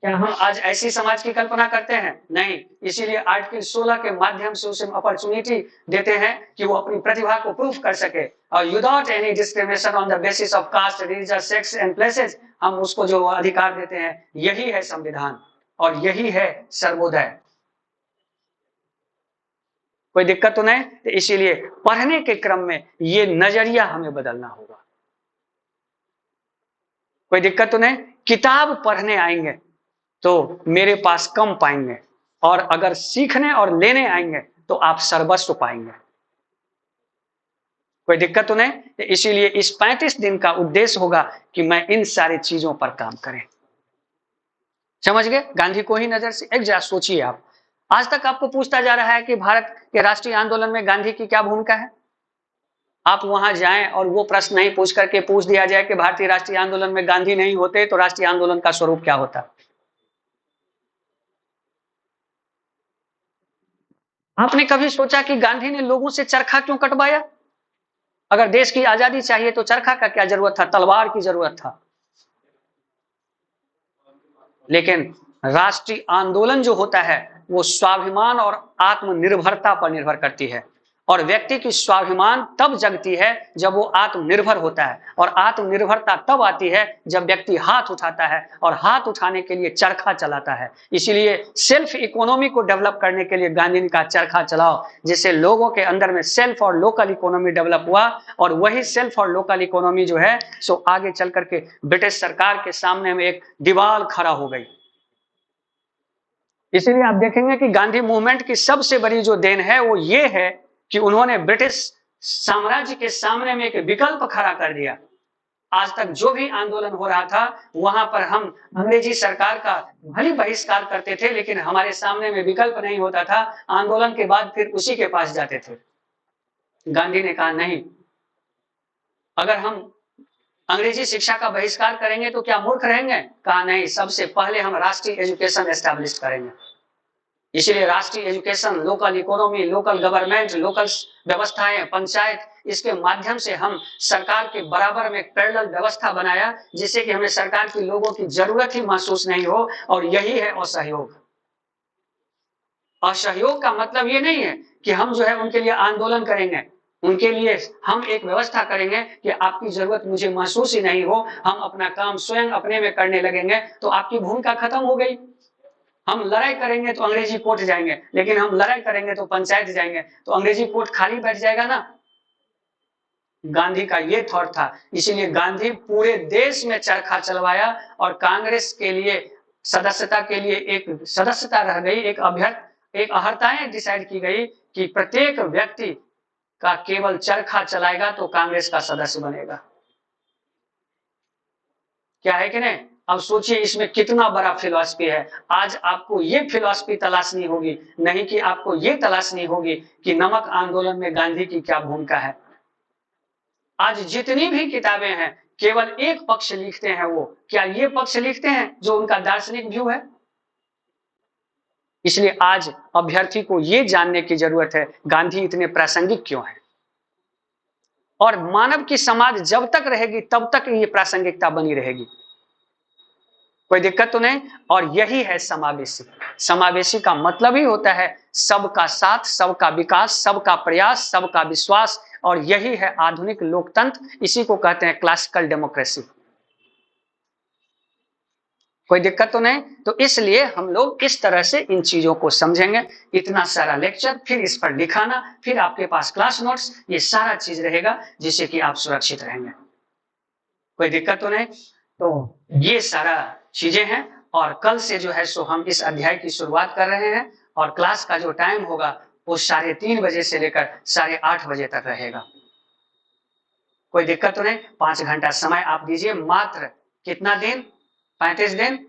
क्या हम आज ऐसी समाज की कल्पना करते हैं, नहीं। इसीलिए आर्टिकल 16 के माध्यम से उसे अपॉर्चुनिटी देते हैं कि वो अपनी प्रतिभा को प्रूफ कर सके, और without any discrimination on the basis of caste, religion, sex and places, हम उसको जो अधिकार देते हैं। यही है संविधान, और यही है सर्वोदय। कोई दिक्कत तो नहीं। तो इसीलिए पढ़ने के क्रम में ये नजरिया हमें बदलना होगा। कोई दिक्कत तो नहीं। किताब पढ़ने आएंगे तो मेरे पास कम पाएंगे, और अगर सीखने और लेने आएंगे तो आप सर्वस्व पाएंगे। कोई दिक्कत तो नहीं। तो इसीलिए इस 35 दिन का उद्देश्य होगा कि मैं इन सारी चीजों पर काम करें। समझ गए गांधी को ही नजर से। एक जरा सोचिए आप, आज तक आपको पूछता जा रहा है कि भारत के राष्ट्रीय आंदोलन में गांधी की क्या भूमिका है। आप वहां जाएं और वो प्रश्न नहीं पूछ करके पूछ दिया जाए कि भारतीय राष्ट्रीय आंदोलन में गांधी नहीं होते तो राष्ट्रीय आंदोलन का स्वरूप क्या होता। आपने कभी सोचा कि गांधी ने लोगों से चरखा क्यों कटवाया। अगर देश की आजादी चाहिए तो चरखा का क्या जरूरत था, तलवार की जरूरत था। लेकिन राष्ट्रीय आंदोलन जो होता है वो स्वाभिमान और आत्मनिर्भरता पर निर्भर करती है। और व्यक्ति की स्वाभिमान तब जगती है जब वो आत्मनिर्भर होता है, और आत्मनिर्भरता तब आती है जब व्यक्ति हाथ उठाता है और हाथ उठाने के लिए चरखा चलाता है। इसीलिए सेल्फ इकोनॉमी को डेवलप करने के लिए गांधी ने कहा चरखा चलाओ, जिससे लोगों के अंदर में सेल्फ और लोकल इकोनॉमी डेवलप हुआ, और वही सेल्फ और लोकल इकोनॉमी जो है सो आगे चल करके ब्रिटिश सरकार के सामने में एक दीवार खड़ा हो गई। इसीलिए आप देखेंगे कि गांधी मूवमेंट की सबसे बड़ी जो देन है वो ये है कि उन्होंने ब्रिटिश साम्राज्य के सामने में एक विकल्प खड़ा कर दिया। आज तक जो भी आंदोलन हो रहा था वहां पर हम अंग्रेजी सरकार का भली बहिष्कार करते थे, लेकिन हमारे सामने में विकल्प नहीं होता था। आंदोलन के बाद फिर उसी के पास जाते थे। गांधी ने कहा नहीं, अगर हम अंग्रेजी शिक्षा का बहिष्कार करेंगे तो क्या मूर्ख रहेंगे? कहा नहीं, सबसे पहले हम राष्ट्रीय एजुकेशन एस्टैब्लिश करेंगे। इसलिए राष्ट्रीय education, local economy, local government, local व्यवस्थाएं, पंचायत, इसके माध्यम से हम सरकार के बराबर में एक पैरेलल व्यवस्था बनाया, जिससे कि हमें सरकार की लोगों की जरूरत ही महसूस नहीं हो। और यही है असहयोग। असहयोग का मतलब ये नहीं है कि हम जो है उनके लिए आंदोलन करेंगे, उनके लिए हम एक व्यवस्था करेंगे कि आपकी जरूरत मुझे महसूस ही नहीं हो, हम अपना काम स्वयं अपने में करने लगेंगे, तो आपकी भूमिका खत्म हो गई। हम लड़ाई करेंगे तो अंग्रेजी कोर्ट जाएंगे, लेकिन हम लड़ाई करेंगे तो पंचायत जाएंगे, तो अंग्रेजी कोर्ट खाली बैठ जाएगा ना। गांधी का ये थॉट था। इसीलिए गांधी पूरे देश में चरखा चलवाया, और कांग्रेस के लिए सदस्यता के लिए एक सदस्यता रह गई, एक अहर्ताएं डिसाइड की गई कि प्रत्येक व्यक्ति का केवल चरखा चलाएगा तो कांग्रेस का सदस्य बनेगा। क्या है कि नहीं? अब सोचिए इसमें कितना बड़ा फिलॉसफी है। आज आपको ये फिलॉसफी तलाशनी होगी, नहीं कि आपको ये तलाशनी होगी कि नमक आंदोलन में गांधी की क्या भूमिका है। आज जितनी भी किताबें हैं केवल एक पक्ष लिखते हैं, वो क्या ये पक्ष लिखते हैं जो उनका दार्शनिक व्यू है? इसलिए आज अभ्यर्थी को ये जानने की जरूरत है गांधी इतने प्रासंगिक क्यों है, और मानव की समाज जब तक रहेगी तब तक ये प्रासंगिकता बनी रहेगी, कोई दिक्कत तो नहीं। और यही है समावेशी। समावेशी का मतलब ही होता है सबका साथ, सबका विकास, सबका प्रयास, सबका विश्वास, और यही है आधुनिक लोकतंत्र। इसी को कहते हैं क्लासिकल डेमोक्रेसी। कोई दिक्कत तो नहीं। तो इसलिए हम लोग इस तरह से इन चीजों को समझेंगे। इतना सारा लेक्चर, फिर इस पर लिखाना, फिर आपके पास क्लास नोट्स, ये सारा चीज रहेगा जिससे कि आप सुरक्षित रहेंगे। कोई दिक्कत तो नहीं। तो ये सारा चीजें हैं, और कल से जो है सो हम इस अध्याय की शुरुआत कर रहे हैं, और क्लास का जो टाइम होगा वो 3:30 बजे से लेकर 8:30 बजे तक रहेगा। कोई दिक्कत तो नहीं। 5 घंटा समय आप दीजिए मात्र। कितना दिन? 35 दिन।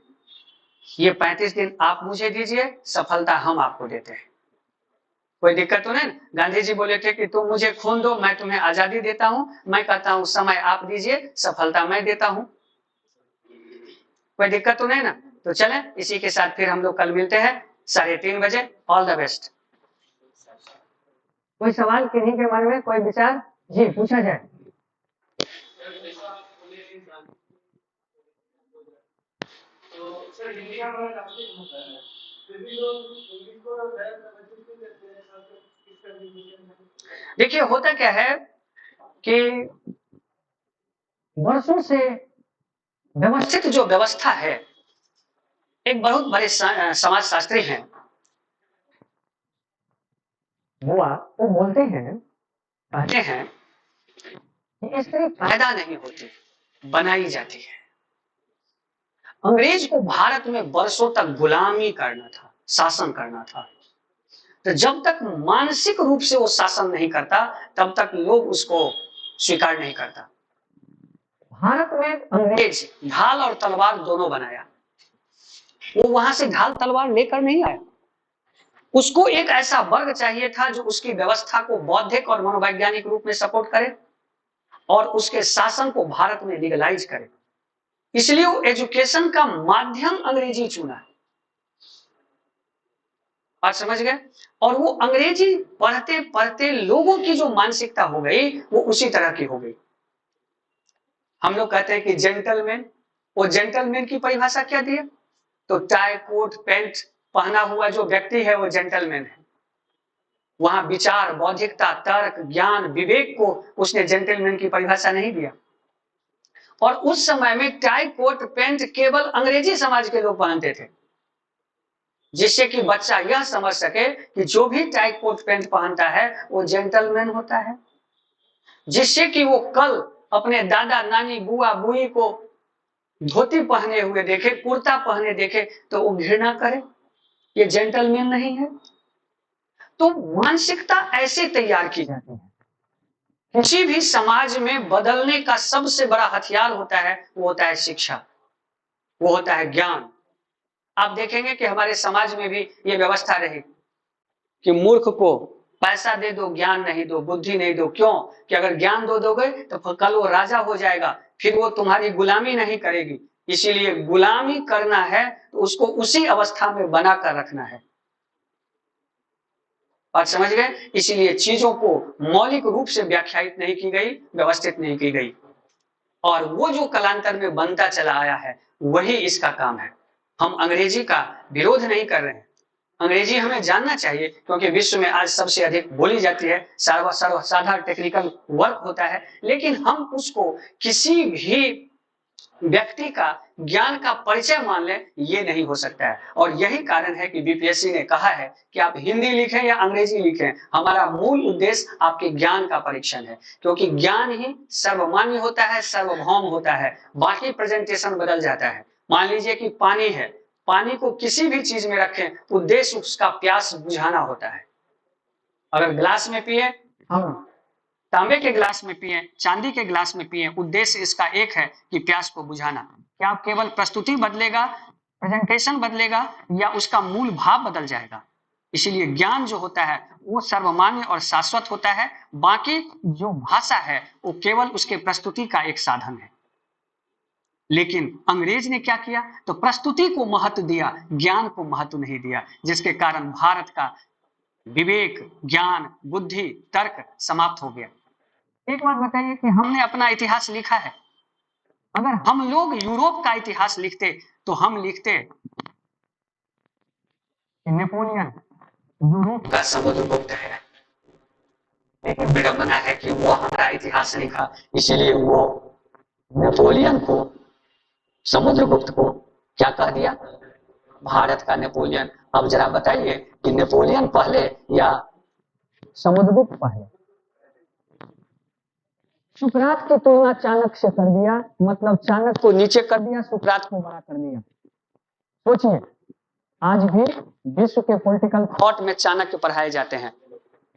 ये 35 दिन आप मुझे दीजिए, सफलता हम आपको देते हैं। कोई दिक्कत तो नहीं। गांधी जी बोले थे कि तुम मुझे खून दो, मैं तुम्हें आजादी देता हूं। मैं कहता हूं समय आप दीजिए, सफलता मैं देता हूं। कोई दिक्कत तो नहीं ना। तो चलें, इसी के साथ फिर हम लोग कल मिलते हैं 3:30 बजे। All the best. कोई सवाल किन्हीं के मन में, कोई विचार? जी पूछा जाए। देखिए होता क्या है कि वर्षों से व्यवस्थित जो व्यवस्था है, एक बहुत बड़े समाजशास्त्री हैं, वो बोलते हैं, कहते हैं कि स्त्री पैदा नहीं होती, बनाई जाती है। अंग्रेज को भारत में वर्षों तक गुलामी करना था, शासन करना था। तो जब तक मानसिक रूप से वो शासन नहीं करता तब तक लोग उसको स्वीकार नहीं करता। भारत में अंग्रेज ढाल और तलवार दोनों बनाया। वो वहां से ढाल तलवार लेकर नहीं आया। उसको एक ऐसा वर्ग चाहिए था जो उसकी व्यवस्था को बौद्धिक और मनोवैज्ञानिक रूप में सपोर्ट करे, और उसके शासन को भारत में लीगलाइज करे। इसलिए वो एजुकेशन का माध्यम अंग्रेजी चुना। बात समझ गए? और वो अंग्रेजी पढ़ते पढ़ते लोगों की जो मानसिकता हो गई वो उसी तरह की हो गई। हम लोग कहते हैं कि जेंटलमैन, वो जेंटलमैन की परिभाषा क्या दी है? तो टाई कोट पैंट पहना हुआ जो व्यक्ति है वो जेंटलमैन है। वहां विचार, बौद्धिकता, तर्क, ज्ञान, विवेक को उसने जेंटलमैन की परिभाषा नहीं दिया। और उस समय में टाई कोट पैंट केवल अंग्रेजी समाज के लोग पहनते थे, जिससे कि बच्चा यह समझ सके कि जो भी टाई कोट पैंट पहनता है वो जेंटलमैन होता है, जिससे कि वो कल अपने दादा, नानी, बुआ, बुई को धोती पहने हुए देखे, कुर्ता पहने देखे तो वो घृणा करे, ये जेंटलमैन नहीं है। तो मानसिकता ऐसे तैयार की जाती है। किसी भी समाज में बदलने का सबसे बड़ा हथियार होता है, वो होता है शिक्षा, वो होता है ज्ञान। आप देखेंगे कि हमारे समाज में भी ये व्यवस्था रही कि मूर्ख को पैसा दे दो, ज्ञान नहीं दो, बुद्धि नहीं दो। क्यों? कि अगर ज्ञान दो दोगे तो कल वो राजा हो जाएगा, फिर वो तुम्हारी गुलामी नहीं करेगी। इसीलिए गुलामी करना है तो उसको उसी अवस्था में बनाकर रखना है। बात समझ गए? इसीलिए चीजों को मौलिक रूप से व्याख्यायित नहीं की गई, व्यवस्थित नहीं की गई, और वो जो कालांतर में बनता चला आया है वही इसका काम है। हम अंग्रेजी का विरोध नहीं कर रहे हैं, अंग्रेजी हमें जानना चाहिए क्योंकि विश्व में आज सबसे अधिक बोली जाती है, सर्वसाधारण टेक्निकल वर्क होता है, लेकिन हम उसको किसी भी व्यक्ति का ज्ञान का परिचय मान लें, ये नहीं हो सकता है। और यही कारण है कि बीपीएससी ने कहा है कि आप हिंदी लिखें या अंग्रेजी लिखें, हमारा मूल उद्देश्य आपके ज्ञान का परीक्षण है, क्योंकि ज्ञान ही सर्वमान्य होता है, सार्वभौम होता है, बाकी प्रेजेंटेशन बदल जाता है। मान लीजिए कि पानी है, पानी को किसी भी चीज में रखें, उद्देश्य उसका प्यास बुझाना होता है। अगर ग्लास में पिए, हम तांबे के ग्लास में पिए, चांदी के ग्लास में पिए, उद्देश्य इसका एक है कि प्यास को बुझाना। क्या केवल प्रस्तुति बदलेगा, प्रेजेंटेशन बदलेगा, या उसका मूल भाव बदल जाएगा? इसीलिए ज्ञान जो होता है वो सर्वमान्य और शाश्वत होता है, बाकी जो भाषा है वो केवल उसके प्रस्तुति का एक साधन है। लेकिन अंग्रेज ने क्या किया? तो प्रस्तुति को महत्व दिया, ज्ञान को महत्व नहीं दिया, जिसके कारण भारत का विवेक, ज्ञान, बुद्धि, तर्क समाप्त हो गया। एक बात बताइए कि हमने अपना इतिहास लिखा है? अगर हम लोग यूरोप का इतिहास लिखते तो हम लिखते नेपोलियन यूरोप का समुद्रगुप्त है, लेकिन विडंबना है कि वो हमारा इतिहास लिखा, इसीलिए वो नेपोलियन को, समुद्रगुप्त को क्या कह दिया? भारत का नेपोलियन। अब जरा बताइए कि नेपोलियन पहले या समुद्रगुप्त पहले? सुकरात की तुलना चाणक्य से कर दिया, मतलब चाणक्य को नीचे कर दिया, सुकरात को बड़ा कर दिया। सोचिए, आज भी विश्व के पॉलिटिकल थॉट में चाणक्य पढ़ाए जाते हैं,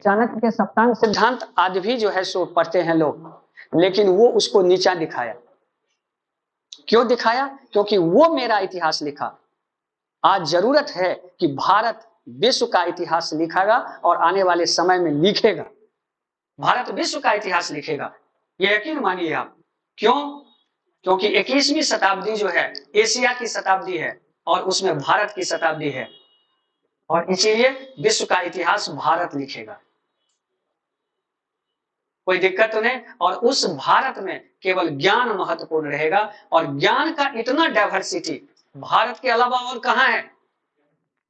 चाणक्य के सप्तांग सिद्धांत आदि भी जो है सो पढ़ते हैं लोग, लेकिन वो उसको नीचा दिखाया। क्यों दिखाया? क्योंकि वो मेरा इतिहास लिखा। आज जरूरत है कि भारत विश्व का इतिहास लिखेगा और आने वाले समय में लिखेगा, भारत विश्व का इतिहास लिखेगा, ये यकीन मानिए आप। क्यों? क्योंकि 21वीं शताब्दी जो है एशिया की शताब्दी है और उसमें भारत की शताब्दी है, और इसीलिए विश्व का इतिहास भारत लिखेगा। कोई दिक्कत तो नहीं। और उस भारत में केवल ज्ञान महत्वपूर्ण रहेगा, और ज्ञान का इतना डाइवर्सिटी भारत के अलावा और कहां है?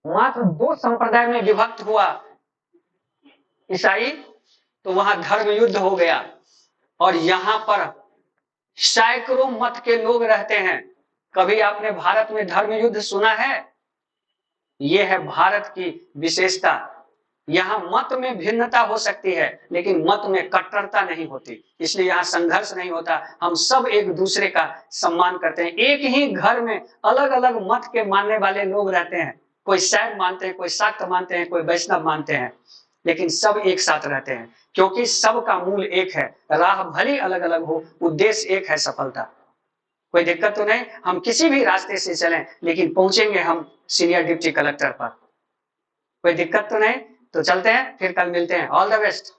मात्र 2 संप्रदाय में विभक्त हुआ ईसाई, तो वहां धर्म युद्ध हो गया, और यहां पर सैकड़ों मत के लोग रहते हैं। कभी आपने भारत में धर्म युद्ध सुना है? यह है भारत की विशेषता। यहां मत में भिन्नता हो सकती है, लेकिन मत में कट्टरता नहीं होती, इसलिए यहां संघर्ष नहीं होता। हम सब एक दूसरे का सम्मान करते हैं। एक ही घर में अलग अलग मत के मानने वाले लोग रहते हैं, कोई शैव मानते हैं, कोई शाक्त मानते हैं, कोई वैष्णव मानते हैं, लेकिन सब एक साथ रहते हैं, क्योंकि सबका मूल एक है। राह भली अलग अलग हो, उद्देश्य एक है, सफलता। कोई दिक्कत तो नहीं। हम किसी भी रास्ते से चलें, लेकिन पहुंचेंगे हम सीनियर डिप्टी कलेक्टर पर। कोई दिक्कत तो नहीं। तो चलते हैं, फिर कल मिलते हैं। All the best.